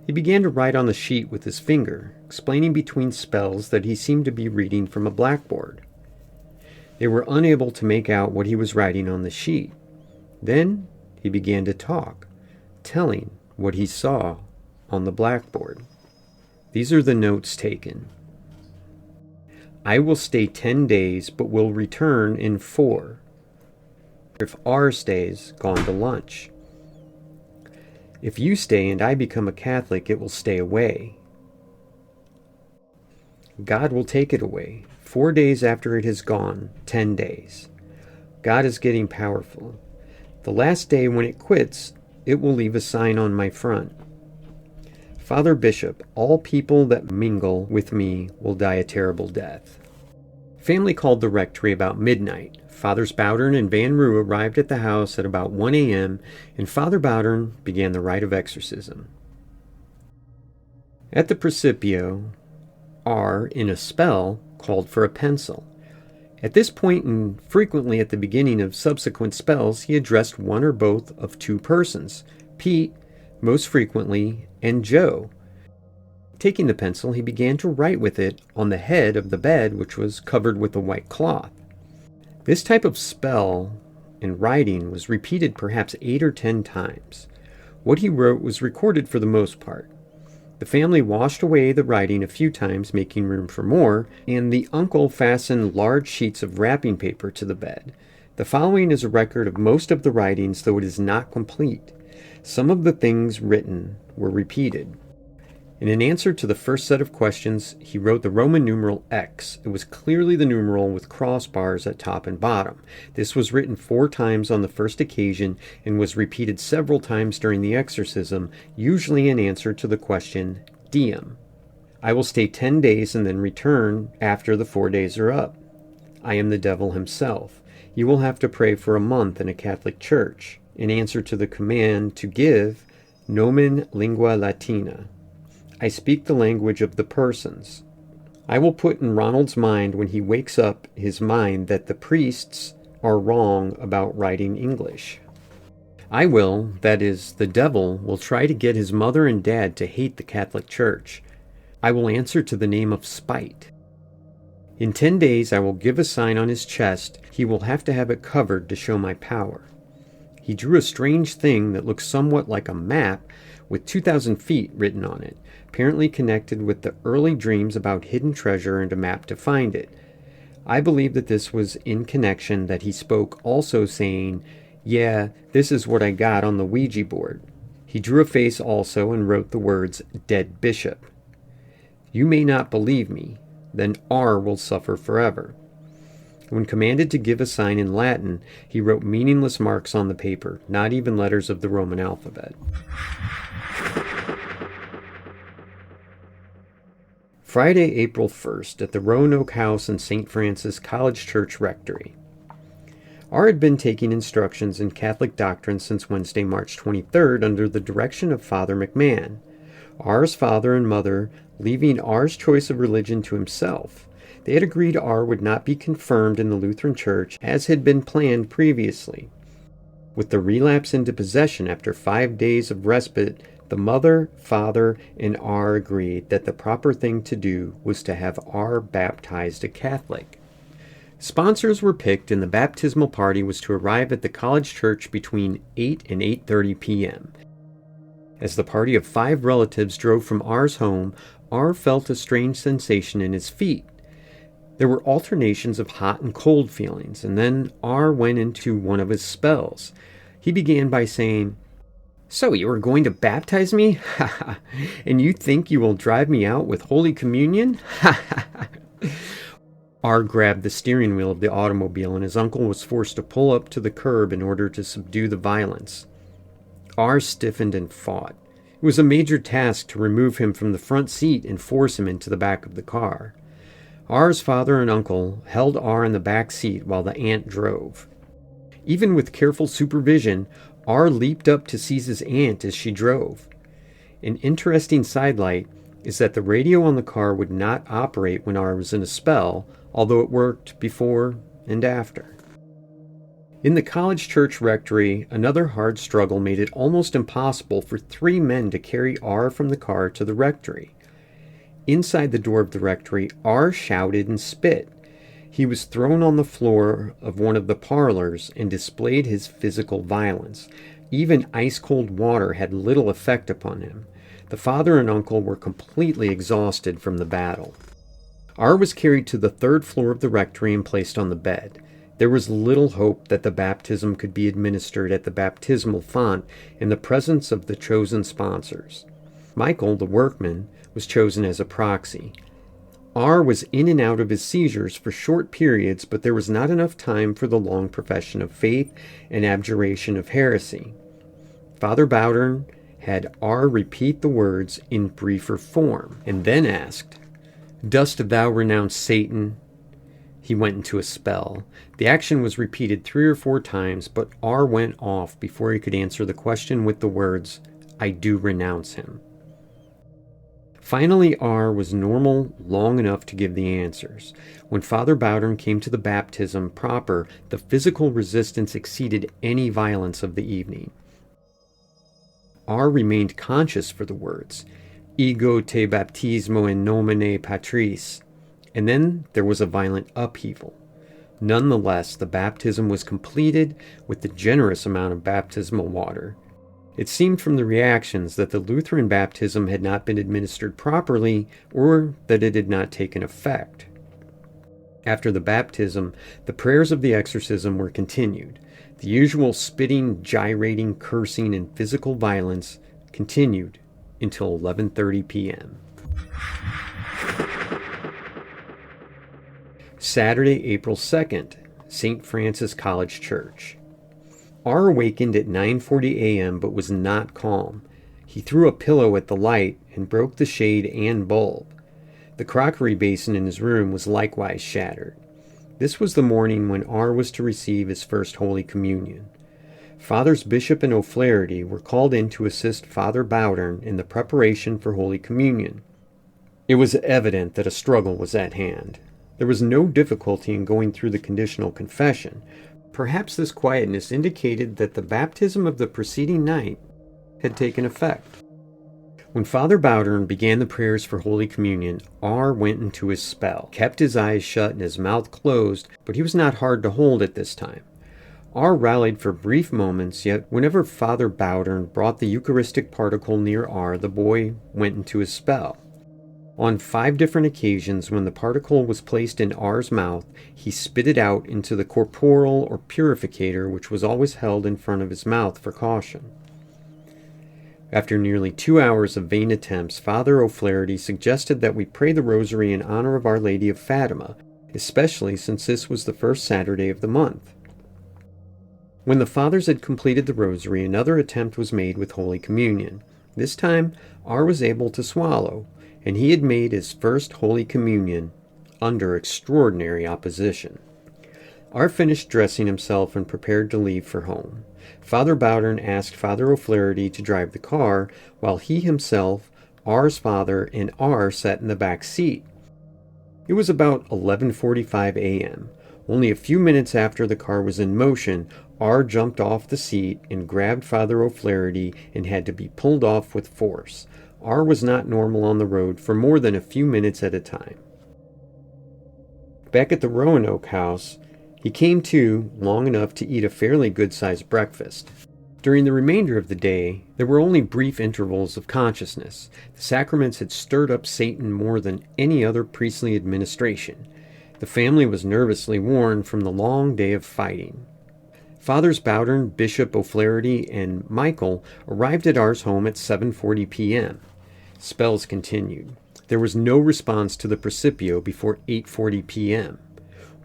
He began to write on the sheet with his finger, explaining between spells that he seemed to be reading from a blackboard. They were unable to make out what he was writing on the sheet. Then he began to talk, telling what he saw on the blackboard. These are the notes taken. "I will stay 10 days, but will return in 4. If R stays, gone to lunch. If you stay and I become a Catholic, it will stay away. God will take it away. 4 days after it has gone, 10 days. God is getting powerful. The last day when it quits, it will leave a sign on my front. Father Bishop, all people that mingle with me will die a terrible death. Family called the rectory about midnight. Fathers Bowdern and Van Roo arrived at the house at about 1 a.m., and Father Bowdern began the rite of exorcism. At the Principio, R, in a spell, called for a pencil. At this point, and frequently at the beginning of subsequent spells, he addressed one or both of two persons, Pete, most frequently, and Joe. Taking the pencil, he began to write with it on the head of the bed, which was covered with a white cloth. This type of spell and writing was repeated perhaps 8 or 10 times. What he wrote was recorded for the most part. The family washed away the writing a few times, making room for more, and the uncle fastened large sheets of wrapping paper to the bed. The following is a record of most of the writings, though it is not complete. Some of the things written were repeated. In an answer to the first set of questions, he wrote the Roman numeral X. It was clearly the numeral with crossbars at top and bottom. This was written 4 times on the first occasion and was repeated several times during the exorcism, usually in answer to the question, Diem. I will stay 10 days and then return after the 4 days are up. I am the devil himself. You will have to pray for a month in a Catholic church. In answer to the command to give, Nomen Lingua Latina. I speak the language of the persons. I will put in Ronald's mind when he wakes up his mind that the priests are wrong about writing English. I will, that is, the devil, will try to get his mother and dad to hate the Catholic Church. I will answer to the name of spite. In 10 days I will give a sign on his chest. He will have to have it covered to show my power. He drew a strange thing that looks somewhat like a map with 2,000 feet written on it, apparently connected with the early dreams about hidden treasure and a map to find it. I believe that this was in connection that he spoke also saying, yeah, this is what I got on the Ouija board. He drew a face also and wrote the words, Dead Bishop. You may not believe me, then R will suffer forever. When commanded to give a sign in Latin, he wrote meaningless marks on the paper, not even letters of the Roman alphabet. Friday, April 1st, at the Roanoke House in St. Francis College Church Rectory. R had been taking instructions in Catholic doctrine since Wednesday, March 23rd, under the direction of Father McMahon. R's father and mother leaving R's choice of religion to himself. They had agreed R would not be confirmed in the Lutheran Church as had been planned previously. With the relapse into possession after 5 days of respite, the mother, father, and R agreed that the proper thing to do was to have R baptized a Catholic. Sponsors were picked and the baptismal party was to arrive at the college church between 8 and 8:30 p.m. As the party of 5 relatives drove from R's home, R felt a strange sensation in his feet. There were alternations of hot and cold feelings, and then R went into one of his spells. He began by saying, So you are going to baptize me? Ha ha! And you think you will drive me out with Holy Communion? Ha ha ha! R grabbed the steering wheel of the automobile, and his uncle was forced to pull up to the curb in order to subdue the violence. R stiffened and fought. It was a major task to remove him from the front seat and force him into the back of the car. R's father and uncle held R in the back seat while the aunt drove. Even with careful supervision, R leaped up to seize his aunt as she drove. An interesting sidelight is that the radio on the car would not operate when R was in a spell, although it worked before and after. In the college church rectory, another hard struggle made it almost impossible for 3 men to carry R from the car to the rectory. Inside the door of the rectory, R shouted and spit. He was thrown on the floor of one of the parlors and displayed his physical violence. Even ice-cold water had little effect upon him. The father and uncle were completely exhausted from the battle. R was carried to the 3rd floor of the rectory and placed on the bed. There was little hope that the baptism could be administered at the baptismal font in the presence of the chosen sponsors. Michael, the workman, was chosen as a proxy. R was in and out of his seizures for short periods, but there was not enough time for the long profession of faith and abjuration of heresy. Father Bowdern had R repeat the words in briefer form, and then asked, "Dost thou renounce Satan?" He went into a spell. The action was repeated 3 or 4 times, but R went off before he could answer the question with the words, "I do renounce him." Finally, R was normal long enough to give the answers. When Father Bowdern came to the baptism proper, the physical resistance exceeded any violence of the evening. R remained conscious for the words, "Ego te baptismo in nomine Patris," and then there was a violent upheaval. Nonetheless, the baptism was completed with the generous amount of baptismal water. It seemed from the reactions that the Lutheran baptism had not been administered properly or that it had not taken effect. After the baptism, the prayers of the exorcism were continued. The usual spitting, gyrating, cursing, and physical violence continued until 11:30 p.m. Saturday, April 2nd, St. Francis College Church. R awakened at 9:40 a.m. but was not calm. He threw a pillow at the light and broke the shade and bulb. The crockery basin in his room was likewise shattered. This was the morning when R was to receive his first Holy Communion. Fathers Bishop and O'Flaherty were called in to assist Father Bowdern in the preparation for Holy Communion. It was evident that a struggle was at hand. There was no difficulty in going through the conditional confession. Perhaps this quietness indicated that the baptism of the preceding night had taken effect. When Father Bowdern began the prayers for Holy Communion, R went into his spell, kept his eyes shut and his mouth closed, but he was not hard to hold at this time. R rallied for brief moments, yet whenever Father Bowdern brought the Eucharistic particle near R, the boy went into his spell. On 5 different occasions, when the particle was placed in R's mouth, he spit it out into the corporal or purificator, which was always held in front of his mouth for caution. After nearly 2 hours of vain attempts, Father O'Flaherty suggested that we pray the Rosary in honor of Our Lady of Fatima, especially since this was the first Saturday of the month. When the fathers had completed the Rosary, another attempt was made with Holy Communion. This time, R was able to swallow, and he had made his first Holy Communion under extraordinary opposition. R finished dressing himself and prepared to leave for home. Father Bowdern asked Father O'Flaherty to drive the car, while he himself, R's father, and R sat in the back seat. It was about 11:45 a.m. Only a few minutes after the car was in motion, R jumped off the seat and grabbed Father O'Flaherty and had to be pulled off with force. R was not normal on the road for more than a few minutes at a time. Back at the Roanoke house, he came to long enough to eat a fairly good-sized breakfast. During the remainder of the day, there were only brief intervals of consciousness. The sacraments had stirred up Satan more than any other priestly administration. The family was nervously worn from the long day of fighting. Fathers Bowdern, Bishop O'Flaherty, and Michael arrived at R's home at 7:40 p.m. Spells continued. There was no response to the Principio before 8:40 p.m.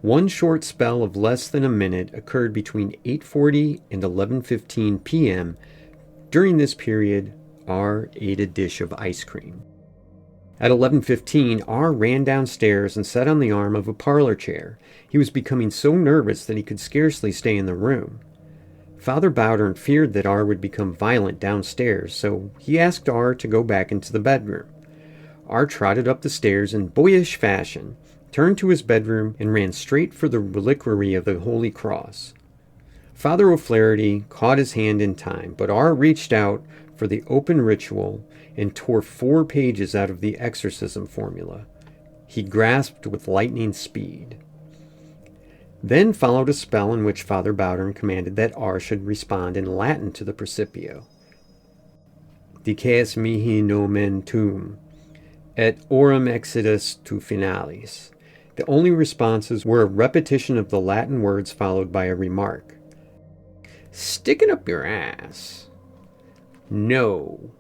One short spell of less than a minute occurred between 8:40 and 11:15 p.m. During this period, R ate a dish of ice cream. At 11:15, R ran downstairs and sat on the arm of a parlor chair. He was becoming so nervous that he could scarcely stay in the room. Father Bowdern feared that R would become violent downstairs, so he asked R to go back into the bedroom. R trotted up the stairs in boyish fashion, turned to his bedroom, and ran straight for the reliquary of the Holy Cross. Father O'Flaherty caught his hand in time, but R reached out for the open ritual and tore 4 pages out of the exorcism formula. He grasped with lightning speed. Then followed a spell in which Father Bowdern commanded that R should respond in Latin to the Principio. Dices mihi nomen tuum, et orum exodus tu finalis. The only responses were a repetition of the Latin words followed by a remark. Stick it up your ass. No.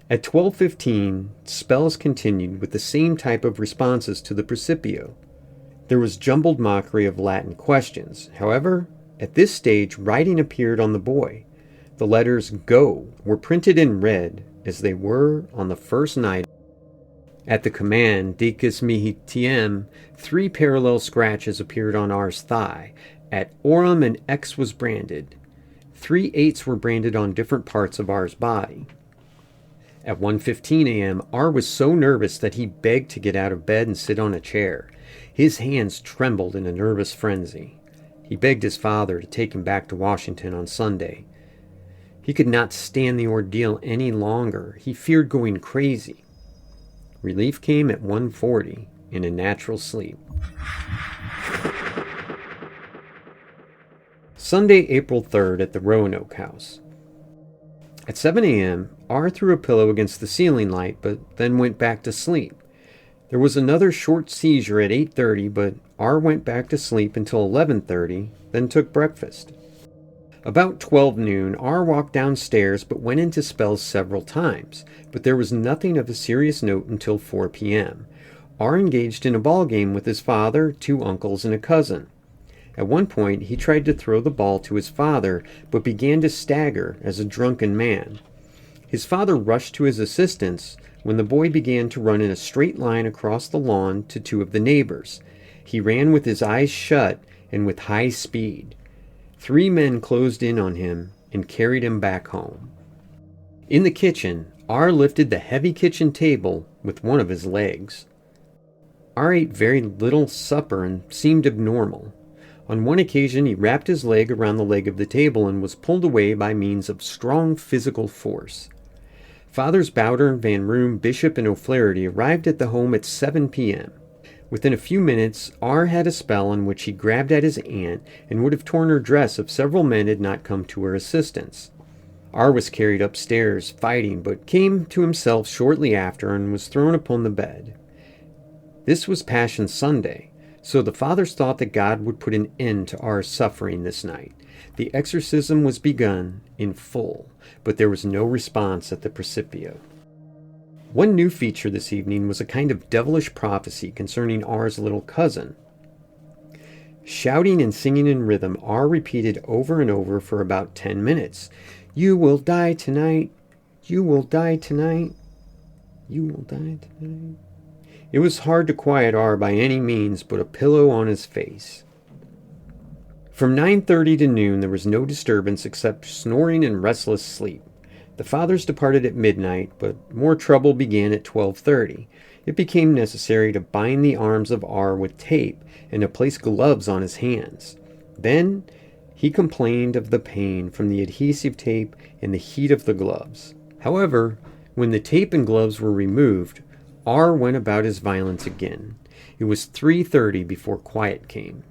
At 12:15, spells continued with the same type of responses to the Principio. There was jumbled mockery of Latin questions. However, at this stage, writing appeared on the boy. The letters "Go" were printed in red as they were on the first night. At the command "Dicus mihi tiem," 3 parallel scratches appeared on R's thigh. At Orum an X was branded. 3 8s were branded on different parts of R's body. At 1:15 a.m., R was so nervous that he begged to get out of bed and sit on a chair. His hands trembled in a nervous frenzy. He begged his father to take him back to Washington on Sunday. He could not stand the ordeal any longer. He feared going crazy. Relief came at 1:40 in a natural sleep. Sunday, April 3rd at the Roanoke House. At 7 a.m., R threw a pillow against the ceiling light, but then went back to sleep. There was another short seizure at 8:30, but R went back to sleep until 11:30, then took breakfast. About 12 noon, R walked downstairs but went into spells several times, but there was nothing of a serious note until 4 p.m. R engaged in a ball game with his father, 2 uncles, and a cousin. At one point, he tried to throw the ball to his father, but began to stagger as a drunken man. His father rushed to his assistance when the boy began to run in a straight line across the lawn to 2 of the neighbors. He ran with his eyes shut and with high speed. 3 men closed in on him and carried him back home. In the kitchen, R lifted the heavy kitchen table with one of his legs. R ate very little supper and seemed abnormal. On one occasion, he wrapped his leg around the leg of the table and was pulled away by means of strong physical force. Fathers Bowder, Van Room, Bishop, and O'Flaherty arrived at the home at 7 p.m. Within a few minutes, R had a spell in which he grabbed at his aunt and would have torn her dress if several men had not come to her assistance. R was carried upstairs, fighting, but came to himself shortly after and was thrown upon the bed. This was Passion Sunday, so the fathers thought that God would put an end to R's suffering this night. The exorcism was begun in full, but there was no response at the Precipio. One new feature this evening was a kind of devilish prophecy concerning R's little cousin. Shouting and singing in rhythm, R repeated over and over for about 10 minutes. "You will die tonight. You will die tonight. You will die tonight." It was hard to quiet R by any means but a pillow on his face. From 9:30 to noon there was no disturbance except snoring and restless sleep. The fathers departed at midnight, but more trouble began at 12:30. It became necessary to bind the arms of R with tape and to place gloves on his hands. Then he complained of the pain from the adhesive tape and the heat of the gloves. However, when the tape and gloves were removed, R went about his violence again. It was 3:30 before quiet came.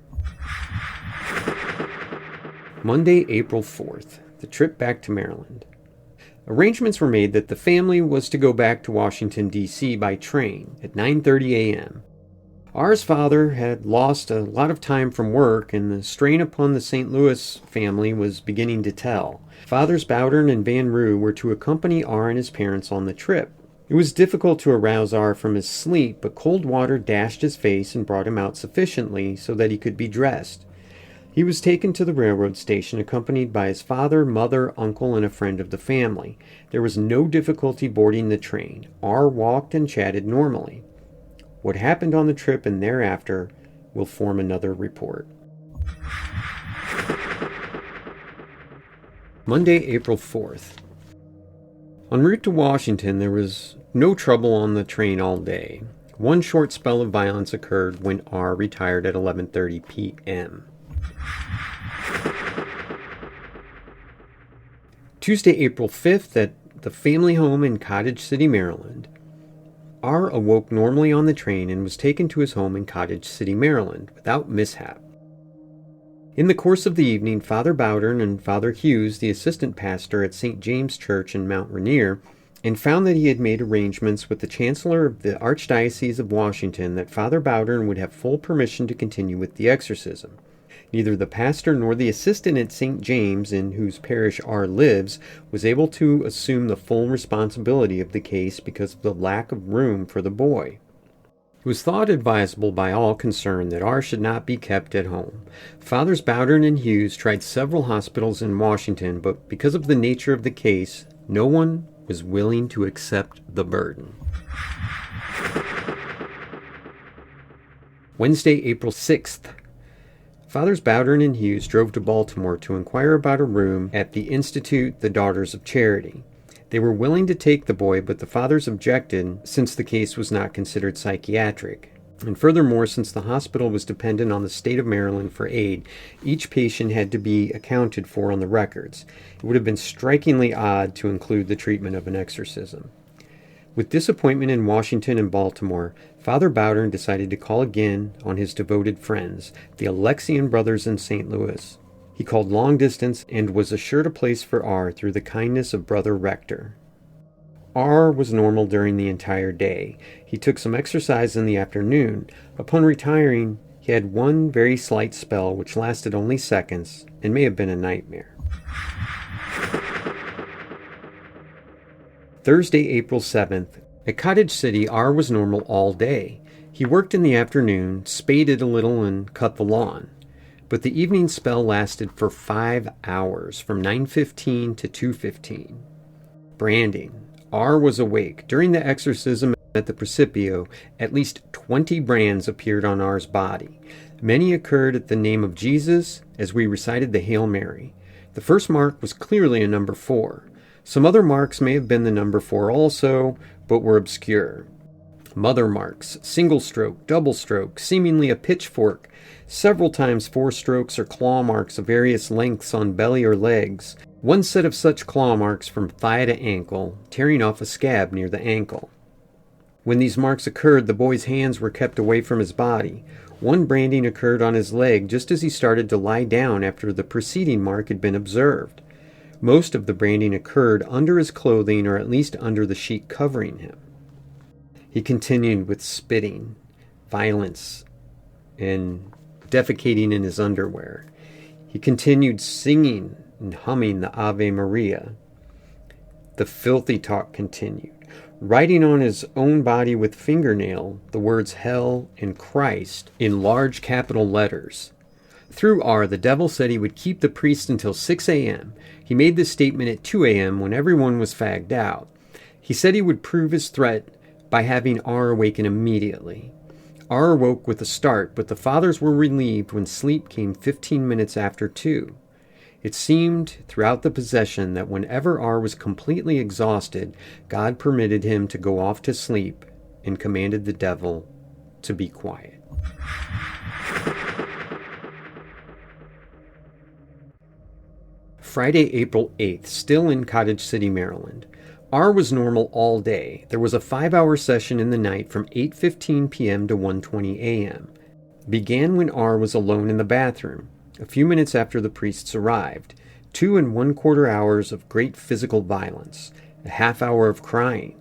Monday, April 4th, the trip back to Maryland. Arrangements were made that the family was to go back to Washington, D.C. by train at 9:30 a.m. R's father had lost a lot of time from work, and the strain upon the St. Louis family was beginning to tell. Fathers Bowdern and Van Roo were to accompany R and his parents on the trip. It was difficult to arouse R from his sleep, but cold water dashed his face and brought him out sufficiently so that he could be dressed. He was taken to the railroad station accompanied by his father, mother, uncle, and a friend of the family. There was no difficulty boarding the train. R walked and chatted normally. What happened on the trip and thereafter will form another report. Monday, April 4th. En route to Washington, there was no trouble on the train all day. One short spell of violence occurred when R retired at 11:30 p.m. Tuesday, April 5th, at the family home in Cottage City, Maryland. R awoke normally on the train and was taken to his home in Cottage City, Maryland, without mishap. In the course of the evening, Father Bowdern and Father Hughes, the assistant pastor at St. James Church in Mount Rainier, and found that he had made arrangements with the Chancellor of the Archdiocese of Washington that Father Bowdern would have full permission to continue with the exorcism. Neither the pastor nor the assistant at St. James, in whose parish R lives, was able to assume the full responsibility of the case because of the lack of room for the boy. It was thought advisable by all concerned that R should not be kept at home. Fathers Bowdern and Hughes tried several hospitals in Washington, but because of the nature of the case, no one was willing to accept the burden. Wednesday, April 6th. Fathers Bowdern and Hughes drove to Baltimore to inquire about a room at the Institute, the Daughters of Charity. They were willing to take the boy, but the fathers objected since the case was not considered psychiatric. And furthermore, since the hospital was dependent on the state of Maryland for aid, each patient had to be accounted for on the records. It would have been strikingly odd to include the treatment of an exorcism. With disappointment in Washington and Baltimore, Father Bowdern decided to call again on his devoted friends, the Alexian brothers in St. Louis. He called long distance and was assured a place for R through the kindness of Brother Rector. R was normal during the entire day. He took some exercise in the afternoon. Upon retiring, he had one very slight spell which lasted only seconds and may have been a nightmare. Thursday, April 7th. At Cottage City, R was normal all day. He worked in the afternoon, spaded a little, and cut the lawn. But the evening spell lasted for 5 hours, from 9:15 to 2:15. Branding. R was awake. During the exorcism at the Principio, at least 20 brands appeared on R's body. Many occurred at the name of Jesus as we recited the Hail Mary. The first mark was clearly a number 4. Some other marks may have been the number 4 also, but were obscure. Mother marks, single stroke, double stroke, seemingly a pitchfork, several times 4 strokes or claw marks of various lengths on belly or legs, one set of such claw marks from thigh to ankle, tearing off a scab near the ankle. When these marks occurred, the boy's hands were kept away from his body. One branding occurred on his leg just as he started to lie down after the preceding mark had been observed. Most of the branding occurred under his clothing or at least under the sheet covering him. He continued with spitting, violence, and defecating in his underwear. He continued singing and humming the Ave Maria. The filthy talk continued, writing on his own body with fingernail the words hell and Christ in large capital letters. Through R, the devil said he would keep the priest until 6 a.m. He made this statement at 2 a.m. when everyone was fagged out. He said he would prove his threat by having R awaken immediately. R awoke with a start, but the fathers were relieved when sleep came 15 minutes after 2. It seemed throughout the possession that whenever R was completely exhausted, God permitted him to go off to sleep and commanded the devil to be quiet. Friday, April 8th, still in Cottage City, Maryland. R was normal all day. There was a 5-hour session in the night from 8:15 p.m. to 1:20 a.m. Began when R was alone in the bathroom, a few minutes after the priests arrived. 2 1/4 hours of great physical violence, a half hour of crying,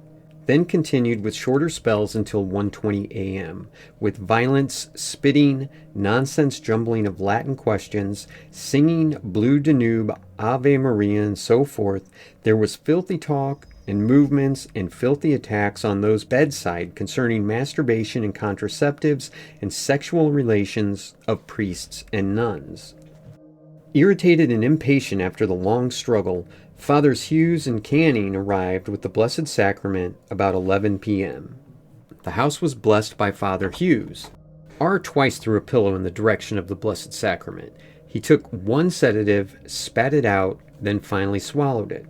then continued with shorter spells until 1:20 a.m., with violence, spitting, nonsense jumbling of Latin questions, singing Blue Danube, Ave Maria, and so forth. There was filthy talk and movements and filthy attacks on those bedside concerning masturbation and contraceptives and sexual relations of priests and nuns. Irritated and impatient after the long struggle, Fathers Hughes and Canning arrived with the Blessed Sacrament about 11 p.m. The house was blessed by Father Hughes. R twice threw a pillow in the direction of the Blessed Sacrament. He took one sedative, spat it out, then finally swallowed it.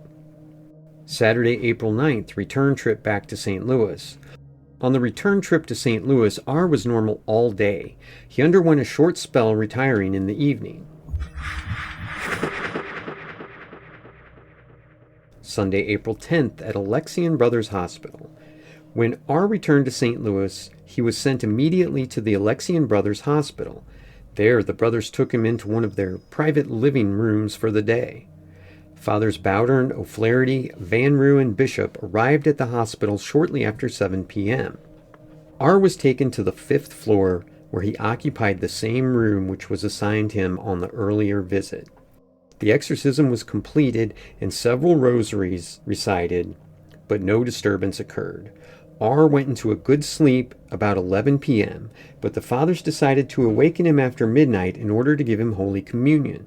Saturday, April 9th, return trip back to St. Louis. On the return trip to St. Louis, R was normal all day. He underwent a short spell, retiring in the evening. Sunday, April 10th, at Alexian Brothers Hospital. When R returned to St. Louis, he was sent immediately to the Alexian Brothers Hospital. There, the brothers took him into one of their private living rooms for the day. Fathers Bowdern, O'Flaherty, Van Roo, and Bishop arrived at the hospital shortly after 7 p.m. R was taken to the 5th floor, where he occupied the same room which was assigned him on the earlier visit. The exorcism was completed and several rosaries recited, but no disturbance occurred. R went into a good sleep about 11 p.m., but the fathers decided to awaken him after midnight in order to give him Holy Communion.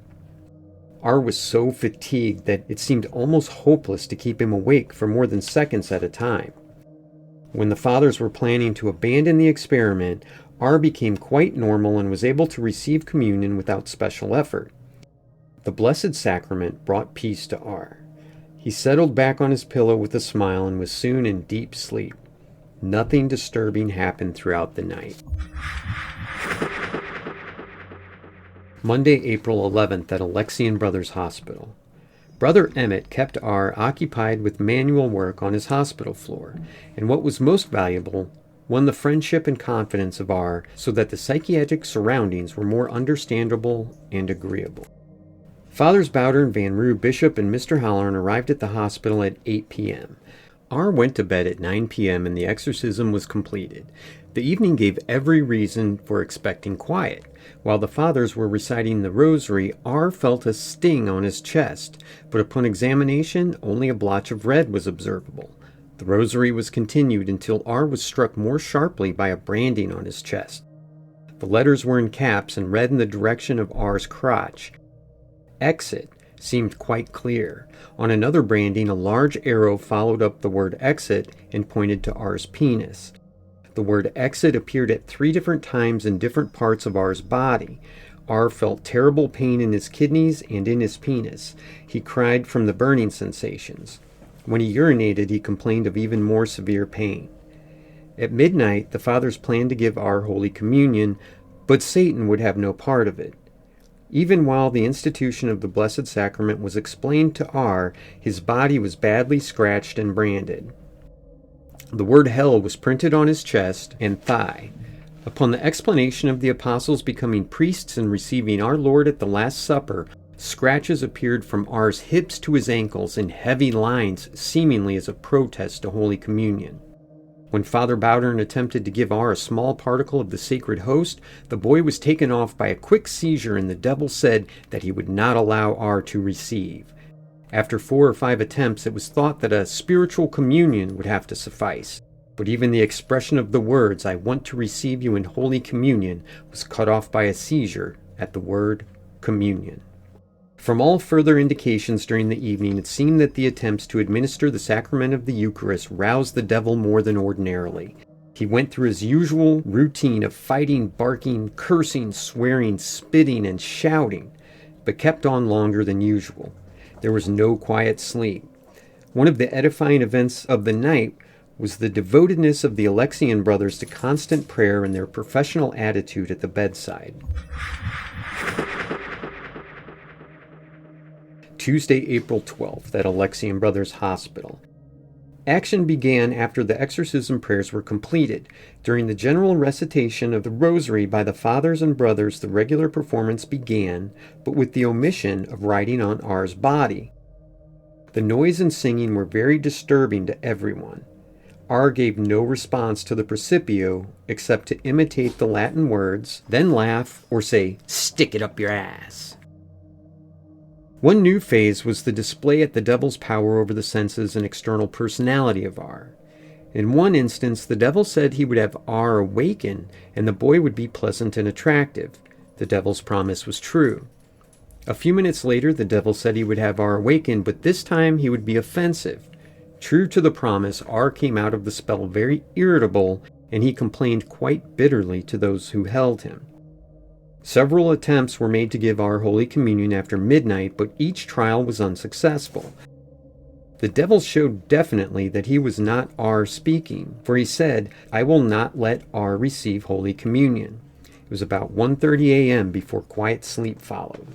R was so fatigued that it seemed almost hopeless to keep him awake for more than seconds at a time. When the fathers were planning to abandon the experiment, R became quite normal and was able to receive communion without special effort. The Blessed Sacrament brought peace to R. He settled back on his pillow with a smile and was soon in deep sleep. Nothing disturbing happened throughout the night. Monday, April 11th at Alexian Brothers Hospital. Brother Emmett kept R occupied with manual work on his hospital floor, and what was most valuable, won the friendship and confidence of R so that the psychiatric surroundings were more understandable and agreeable. Fathers Bowder and Van Roo, Bishop, and Mr. Halloran arrived at the hospital at 8 p.m. R went to bed at 9 p.m. and the exorcism was completed. The evening gave every reason for expecting quiet. While the fathers were reciting the rosary, R felt a sting on his chest, but upon examination, only a blotch of red was observable. The rosary was continued until R was struck more sharply by a branding on his chest. The letters were in caps and read in the direction of R's crotch. Exit seemed quite clear. On another branding, a large arrow followed up the word exit and pointed to R's penis. The word exit appeared at 3 different times in different parts of R's body. R felt terrible pain in his kidneys and in his penis. He cried from the burning sensations. When he urinated, he complained of even more severe pain. At midnight, the fathers planned to give R Holy Communion, but Satan would have no part of it. Even while the institution of the Blessed Sacrament was explained to R, his body was badly scratched and branded. The word hell was printed on his chest and thigh. Upon the explanation of the apostles becoming priests and receiving our Lord at the Last Supper, scratches appeared from R's hips to his ankles in heavy lines, seemingly as a protest to Holy Communion. When Father Bowdern attempted to give R a small particle of the sacred host, the boy was taken off by a quick seizure and the devil said that he would not allow R to receive. After 4 or 5 attempts, it was thought that a spiritual communion would have to suffice. But even the expression of the words, "I want to receive you in Holy Communion," was cut off by a seizure at the word communion. From all further indications during the evening, it seemed that the attempts to administer the sacrament of the Eucharist roused the devil more than ordinarily. He went through his usual routine of fighting, barking, cursing, swearing, spitting, and shouting, but kept on longer than usual. There was no quiet sleep. One of the edifying events of the night was the devotedness of the Alexian brothers to constant prayer and their professional attitude at the bedside. Tuesday, April 12th at Alexian Brothers Hospital. Action began after the exorcism prayers were completed. During the general recitation of the rosary by the fathers and brothers, the regular performance began, but with the omission of writing on R's body. The noise and singing were very disturbing to everyone. R gave no response to the Principio except to imitate the Latin words, then laugh or say, "Stick it up your ass." One new phase was the display at the devil's power over the senses and external personality of R. In one instance, the devil said he would have R awaken and the boy would be pleasant and attractive. The devil's promise was true. A few minutes later, the devil said he would have R awaken, but this time he would be offensive. True to the promise, R came out of the spell very irritable, and he complained quite bitterly to those who held him. Several attempts were made to give R Holy Communion after midnight, but each trial was unsuccessful. The devil showed definitely that he was not R speaking, for he said, "I will not let R receive Holy Communion." It was about 1:30 a.m. before quiet sleep followed.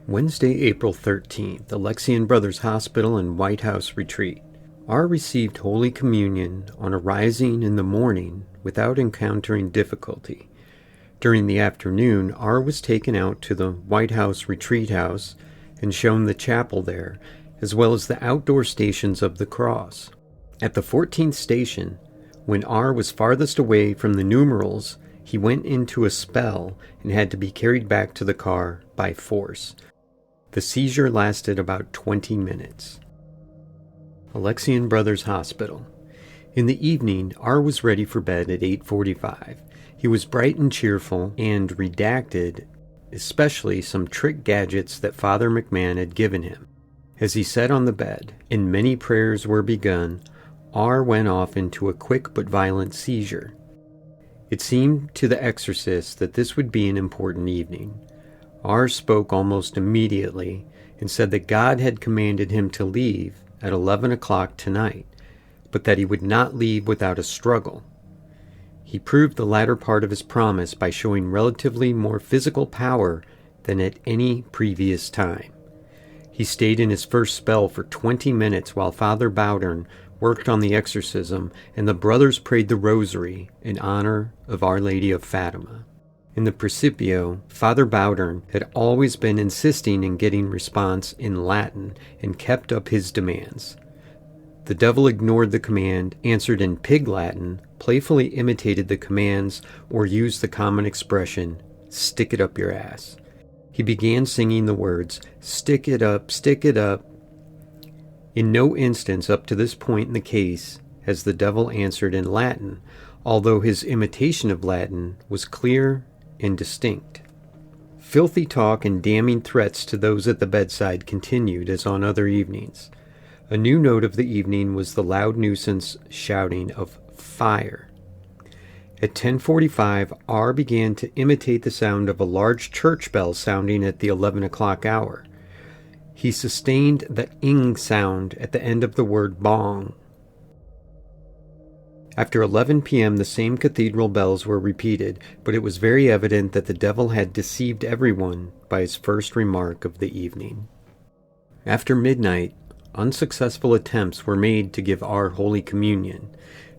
Wednesday, April 13th, Alexian Brothers Hospital and White House Retreat. R received Holy Communion on arising in the morning without encountering difficulty. During the afternoon, R was taken out to the White House Retreat House and shown the chapel there, as well as the outdoor stations of the cross. At the 14th station, when R was farthest away from the numerals, he went into a spell and had to be carried back to the car by force. The seizure lasted about 20 minutes. Alexian Brothers Hospital. In the evening, R was ready for bed at 8:45. He was bright and cheerful and redacted, especially some trick gadgets that Father McMahon had given him. As he sat on the bed, and many prayers were begun, R went off into a quick but violent seizure. It seemed to the exorcist that this would be an important evening. R spoke almost immediately and said that God had commanded him to leave at 11 o'clock tonight, but that he would not leave without a struggle. He proved the latter part of his promise by showing relatively more physical power than at any previous time. He stayed in his first spell for 20 minutes while Father Bowdern worked on the exorcism and the brothers prayed the rosary in honor of Our Lady of Fatima. In the Principio, Father Bowdern had always been insisting in getting response in Latin and kept up his demands. The devil ignored the command, answered in Pig Latin, playfully imitated the commands, or used the common expression, "Stick it up your ass." He began singing the words, "Stick it up, stick it up." In no instance up to this point in the case has the devil answered in Latin, although his imitation of Latin was clear and distinct. Filthy talk and damning threats to those at the bedside continued as on other evenings. A new note of the evening was the loud nuisance shouting of "fire." At 10:45, R began to imitate the sound of a large church bell sounding at the 11 o'clock hour. He sustained the ing sound at the end of the word bong. After 11 p.m., the same cathedral bells were repeated, but it was very evident that the devil had deceived everyone by his first remark of the evening. After midnight, unsuccessful attempts were made to give R Holy Communion.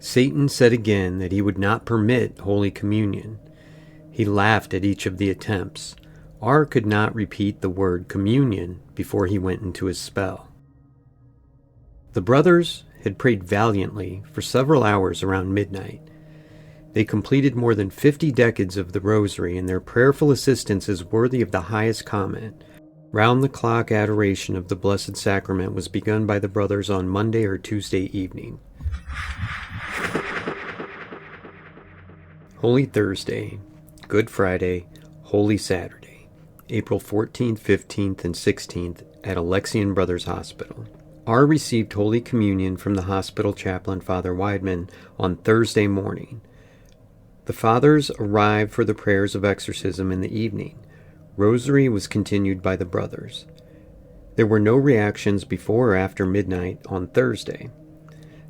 Satan said again that he would not permit Holy Communion. He laughed at each of the attempts. R could not repeat the word communion before he went into his spell. The brothers had prayed valiantly for several hours around midnight. They completed more than 50 decades of the rosary, and their prayerful assistance is worthy of the highest comment. Round-the-clock adoration of the Blessed Sacrament was begun by the brothers on Monday or Tuesday evening. Holy Thursday, Good Friday, Holy Saturday, April 14th, 15th, and 16th at Alexian Brothers Hospital. R received Holy Communion from the hospital chaplain, Father Weidman, on Thursday morning. The fathers arrived for the prayers of exorcism in the evening. Rosary was continued by the brothers. There were no reactions before or after midnight on Thursday.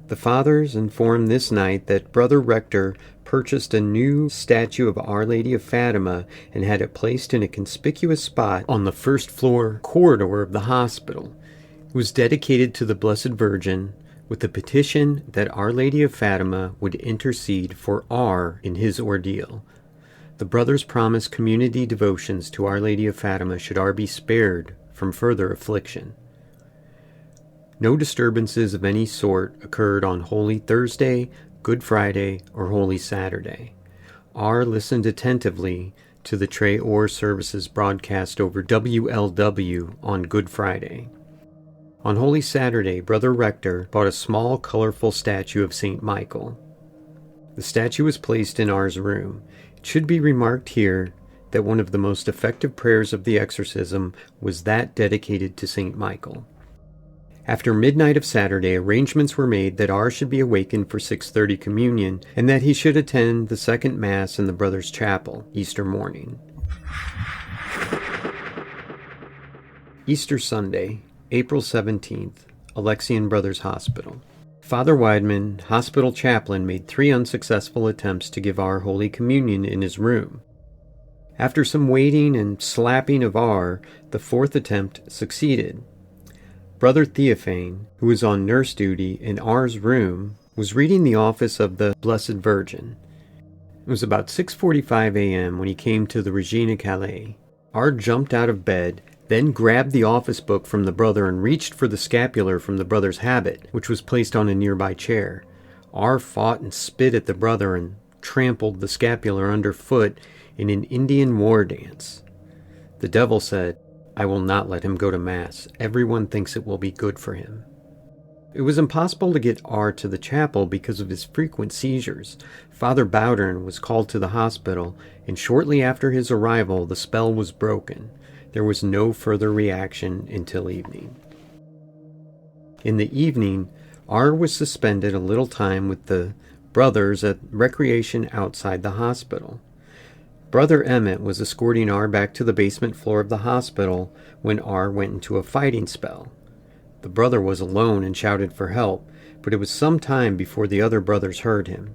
The fathers informed this night that Brother Rector purchased a new statue of Our Lady of Fatima and had it placed in a conspicuous spot on the first floor corridor of the hospital. It was dedicated to the Blessed Virgin with the petition that Our Lady of Fatima would intercede for R in his ordeal. The brothers promised community devotions to Our Lady of Fatima should R be spared from further affliction. No disturbances of any sort occurred on Holy Thursday, Good Friday, or Holy Saturday. R listened attentively to the Tre Or services broadcast over WLW on Good Friday. On Holy Saturday, Brother Rector bought a small, colorful statue of St. Michael. The statue was placed in R's room. It should be remarked here that one of the most effective prayers of the exorcism was that dedicated to St. Michael. After midnight of Saturday, arrangements were made that R should be awakened for 6:30 communion and that he should attend the second Mass in the Brothers' Chapel, Easter morning. Easter Sunday, April 17th, Alexian Brothers Hospital. Father Weidman, hospital chaplain, made 3 unsuccessful attempts to give R Holy Communion in his room. After some waiting and slapping of R, the 4th attempt succeeded. Brother Theophane, who was on nurse duty in R's room, was reading the office of the Blessed Virgin. It was about 6:45 a.m. when he came to the Regina Caeli. R jumped out of bed, then grabbed the office book from the brother and reached for the scapular from the brother's habit, which was placed on a nearby chair. R fought and spit at the brother and trampled the scapular underfoot in an Indian war dance. The devil said, "I will not let him go to Mass. Everyone thinks it will be good for him." It was impossible to get R to the chapel because of his frequent seizures. Father Bowdern was called to the hospital, and shortly after his arrival, the spell was broken. There was no further reaction until evening. In the evening, R was suspended a little time with the brothers at recreation outside the hospital. Brother Emmett was escorting R back to the basement floor of the hospital when R went into a fighting spell. The brother was alone and shouted for help, but it was some time before the other brothers heard him.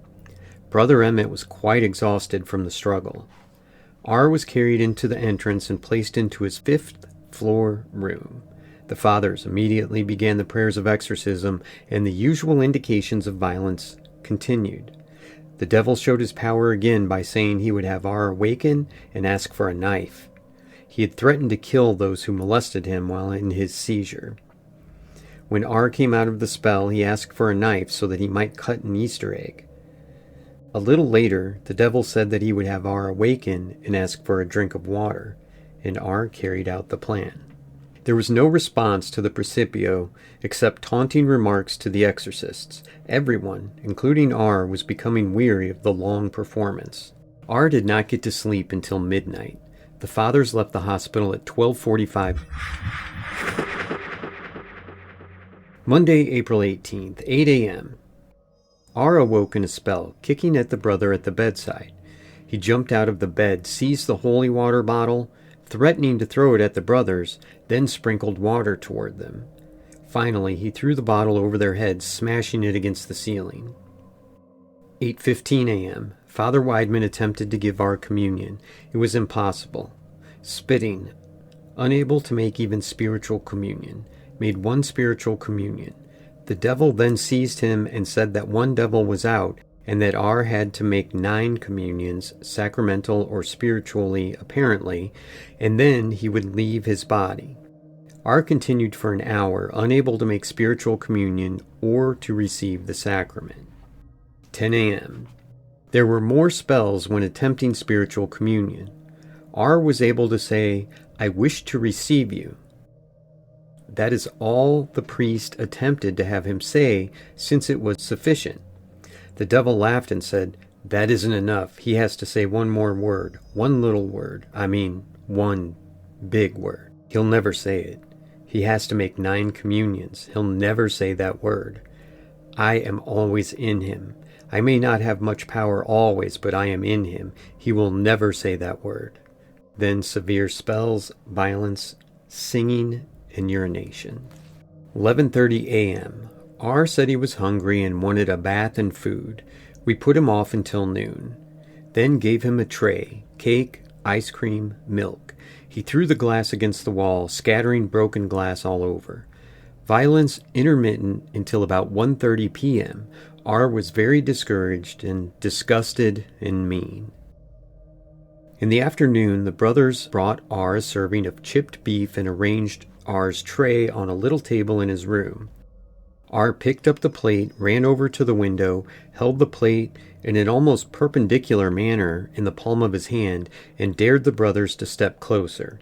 Brother Emmett was quite exhausted from the struggle. R was carried into the entrance and placed into his 5th floor room. The fathers immediately began the prayers of exorcism, and the usual indications of violence continued. The devil showed his power again by saying he would have R awaken and ask for a knife. He had threatened to kill those who molested him while in his seizure. When R came out of the spell, he asked for a knife so that he might cut an Easter egg. A little later, the devil said that he would have R awaken and ask for a drink of water, and R carried out the plan. There was no response to the Principio except taunting remarks to the exorcists. Everyone, including R, was becoming weary of the long performance. R did not get to sleep until midnight. The fathers left the hospital at 12:45. Monday, April 18th, 8 a.m. R awoke in a spell, kicking at the brother at the bedside. He jumped out of the bed, seized the holy water bottle, threatening to throw it at the brothers, then sprinkled water toward them. Finally, he threw the bottle over their heads, smashing it against the ceiling. 8:15 a.m. Father Weidman attempted to give R communion. It was impossible. Spitting, unable to make even spiritual communion, made one spiritual communion. The devil then seized him and said that one devil was out and that R had to make 9 communions, sacramental or spiritually, apparently, and then he would leave his body. R continued for an hour, unable to make spiritual communion or to receive the sacrament. 10 a.m. There were more spells when attempting spiritual communion. R was able to say, "I wish to receive you." That is all the priest attempted to have him say, since it was sufficient. The devil laughed and said, "That isn't enough. He has to say one more word, one little word. One big word. He'll never say it. He has to make 9 communions. He'll never say that word. I am always in him. I may not have much power always, but I am in him. He will never say that word." Then severe spells, violence, singing, and urination. 11:30 a.m. R said he was hungry and wanted a bath and food. We put him off until noon. Then gave him a tray, cake, ice cream, milk. He threw the glass against the wall, scattering broken glass all over. Violence intermittent until about 1:30 p.m. R was very discouraged and disgusted and mean. In the afternoon, the brothers brought R a serving of chipped beef and arranged R's tray on a little table in his room. R picked up the plate, ran over to the window, held the plate in an almost perpendicular manner in the palm of his hand, and dared the brothers to step closer.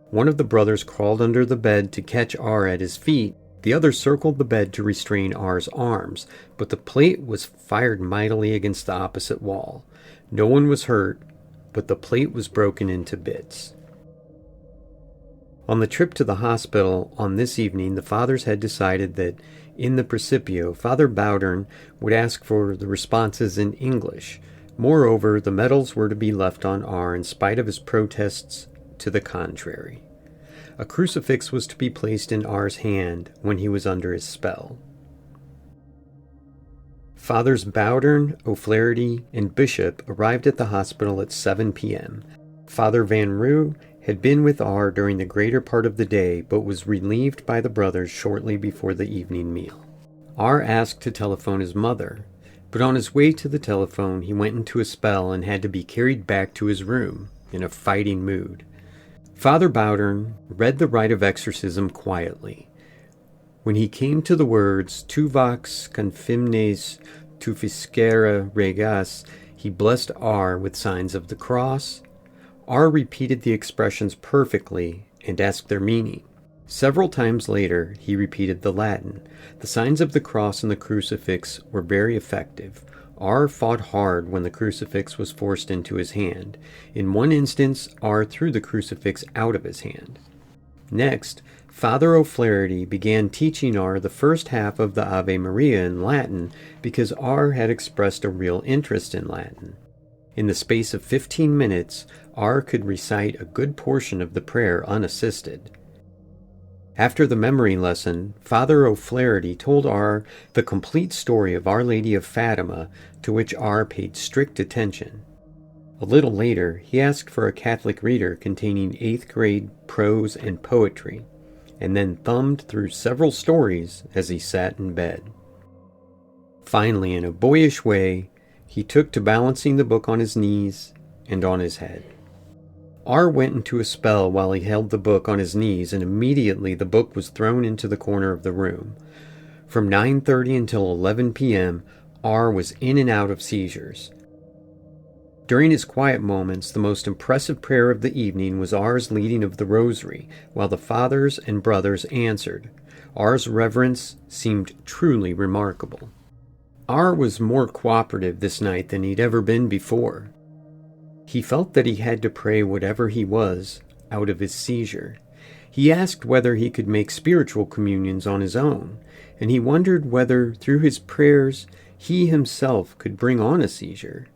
One of the brothers crawled under the bed to catch R at his feet. The other circled the bed to restrain R's arms, but the plate was fired mightily against the opposite wall. No one was hurt, but the plate was broken into bits. On the trip to the hospital on this evening, the fathers had decided that in the Principio, Father Bowdern would ask for the responses in English. Moreover, the medals were to be left on R in spite of his protests to the contrary. A crucifix was to be placed in R's hand when he was under his spell. Fathers Bowdern, O'Flaherty, and Bishop arrived at the hospital at 7 p.m. Father Van Roo had been with R during the greater part of the day, but was relieved by the brothers shortly before the evening meal. R asked to telephone his mother, but on his way to the telephone he went into a spell and had to be carried back to his room in a fighting mood. Father Bowdern read the rite of exorcism quietly. When he came to the words, "Tu vox confimnes tu fiscere regas," he blessed R with signs of the cross. R repeated the expressions perfectly and asked their meaning. Several times later, he repeated the Latin. The signs of the cross and the crucifix were very effective. R fought hard when the crucifix was forced into his hand. In one instance, R threw the crucifix out of his hand. Next, Father O'Flaherty began teaching R the first half of the Ave Maria in Latin because R had expressed a real interest in Latin. In the space of 15 minutes, R could recite a good portion of the prayer unassisted. After the memory lesson, Father O'Flaherty told R the complete story of Our Lady of Fatima, to which R paid strict attention. A little later, he asked for a Catholic reader containing 8th grade prose and poetry, and then thumbed through several stories as he sat in bed. Finally, in a boyish way, he took to balancing the book on his knees and on his head. R went into a spell while he held the book on his knees, and immediately the book was thrown into the corner of the room. From 9:30 until 11 p.m., R was in and out of seizures. During his quiet moments, the most impressive prayer of the evening was R's leading of the rosary, while the fathers and brothers answered. R's reverence seemed truly remarkable. R was more cooperative this night than he'd ever been before. He felt that he had to pray whatever he was out of his seizure. He asked whether he could make spiritual communions on his own, and he wondered whether, through his prayers, he himself could bring on a seizure.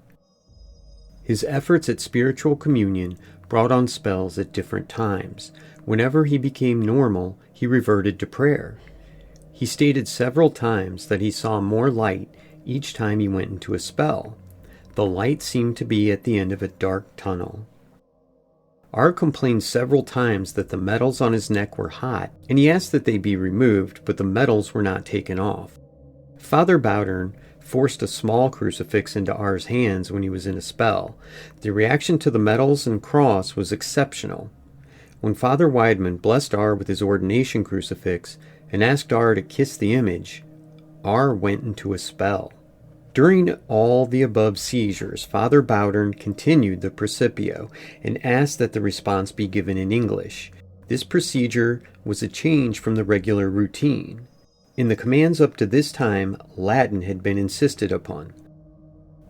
His efforts at spiritual communion brought on spells at different times. Whenever he became normal, he reverted to prayer. He stated several times that he saw more light each time he went into a spell. The light seemed to be at the end of a dark tunnel. R complained several times that the metals on his neck were hot, and he asked that they be removed, but the metals were not taken off. Father Bowdern forced a small crucifix into R's hands when he was in a spell. The reaction to the metals and cross was exceptional. When Father Weidman blessed R with his ordination crucifix and asked R to kiss the image, R went into a spell. During all the above seizures, Father Bowdern continued the Principio and asked that the response be given in English. This procedure was a change from the regular routine. In the commands up to this time, Latin had been insisted upon.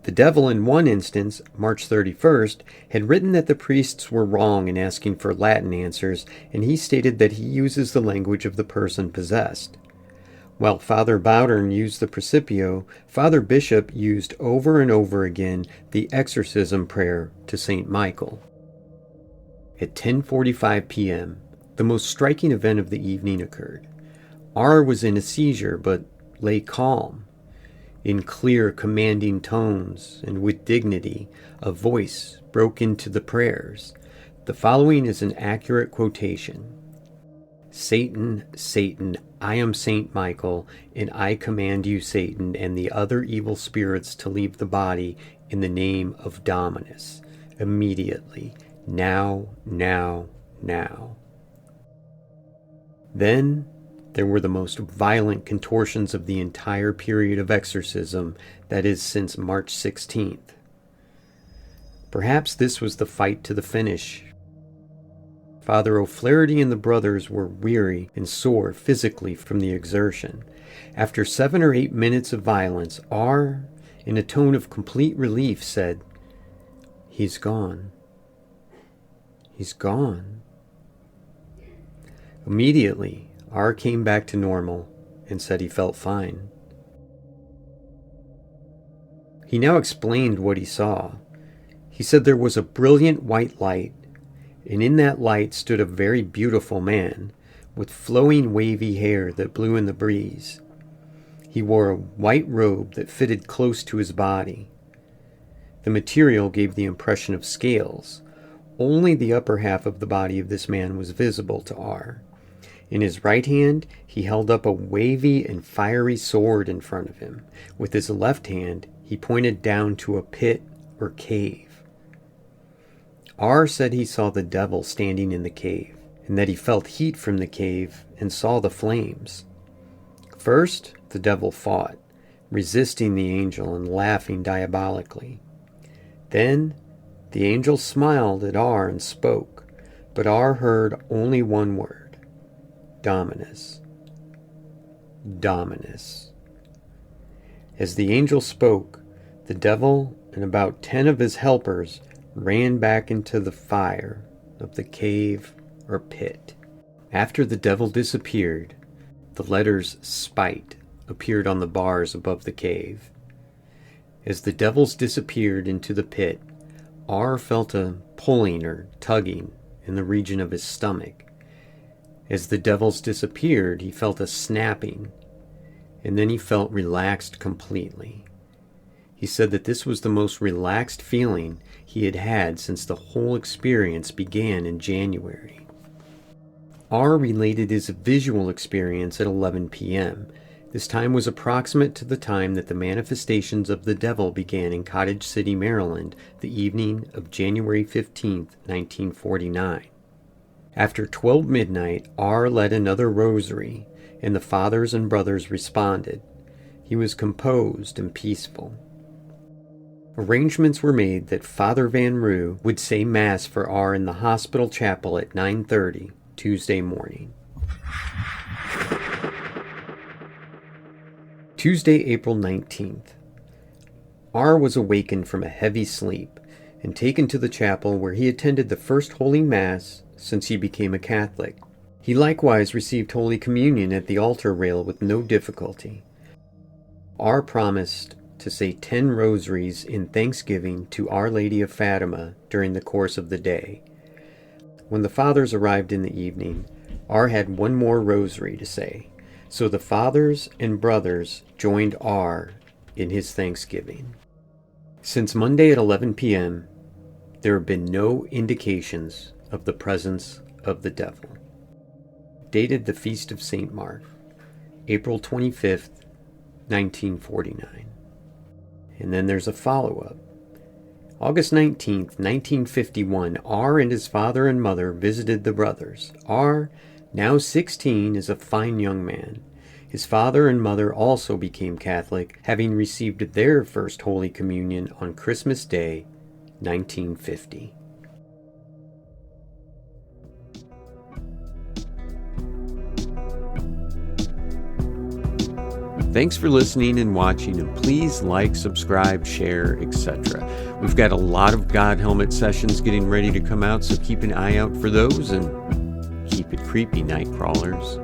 The devil in one instance, March 31st, had written that the priests were wrong in asking for Latin answers, and he stated that he uses the language of the person possessed. While Father Bowdern used the Principio, Father Bishop used over and over again the Exorcism prayer to St. Michael. At 10:45 p.m., the most striking event of the evening occurred. R was in a seizure, but lay calm. In clear, commanding tones and with dignity, a voice broke into the prayers. The following is an accurate quotation. Satan, Satan, I am Saint Michael, and I command you, Satan, and the other evil spirits to leave the body in the name of Dominus. Immediately. Now, now, now. Then there were the most violent contortions of the entire period of exorcism, that is, since March 16th. Perhaps this was the fight to the finish. Father O'Flaherty and the brothers were weary and sore physically from the exertion. After 7 or 8 minutes of violence, R, in a tone of complete relief, said, "He's gone. He's gone." Immediately, R came back to normal and said he felt fine. He now explained what he saw. He said there was a brilliant white light, and in that light stood a very beautiful man, with flowing wavy hair that blew in the breeze. He wore a white robe that fitted close to his body. The material gave the impression of scales. Only the upper half of the body of this man was visible to R. In his right hand, he held up a wavy and fiery sword in front of him. With his left hand, he pointed down to a pit or cave. R said he saw the devil standing in the cave, and that he felt heat from the cave and saw the flames. First, the devil fought, resisting the angel and laughing diabolically. Then, the angel smiled at R and spoke, but R heard only one word, Dominus. Dominus. As the angel spoke, the devil and about 10 of his helpers ran back into the fire of the cave or pit. After the devil disappeared, the letters spite appeared on the bars above the cave. As the devils disappeared into the pit, R felt a pulling or tugging in the region of his stomach. As the devils disappeared, he felt a snapping, and then he felt relaxed completely. He said that this was the most relaxed feeling he had had since the whole experience began in January. R related his visual experience at 11 p.m. This time was approximate to the time that the manifestations of the devil began in Cottage City, Maryland, the evening of January 15, 1949. After 12 midnight, R led another rosary, and the fathers and brothers responded. He was composed and peaceful. Arrangements were made that Father Van Roo would say Mass for R in the hospital chapel at 9:30 Tuesday morning. Tuesday, April 19th. R was awakened from a heavy sleep and taken to the chapel where he attended the first Holy Mass since he became a Catholic. He likewise received Holy Communion at the altar rail with no difficulty. R promised to say 10 rosaries in thanksgiving to Our Lady of Fatima during the course of the day. When the fathers arrived in the evening, R had one more rosary to say, so the fathers and brothers joined R in his thanksgiving. Since Monday at 11 p.m., there have been no indications of the presence of the devil. Dated the Feast of St. Mark, April 25th, 1949. And then there's a follow-up. August 19th, 1951, R and his father and mother visited the brothers. R, now 16, is a fine young man. His father and mother also became Catholic, having received their first Holy Communion on Christmas Day, 1950. Thanks for listening and watching, and please like, subscribe, share, etc. We've got a lot of God Helmet sessions getting ready to come out, so keep an eye out for those, and keep it creepy, night crawlers.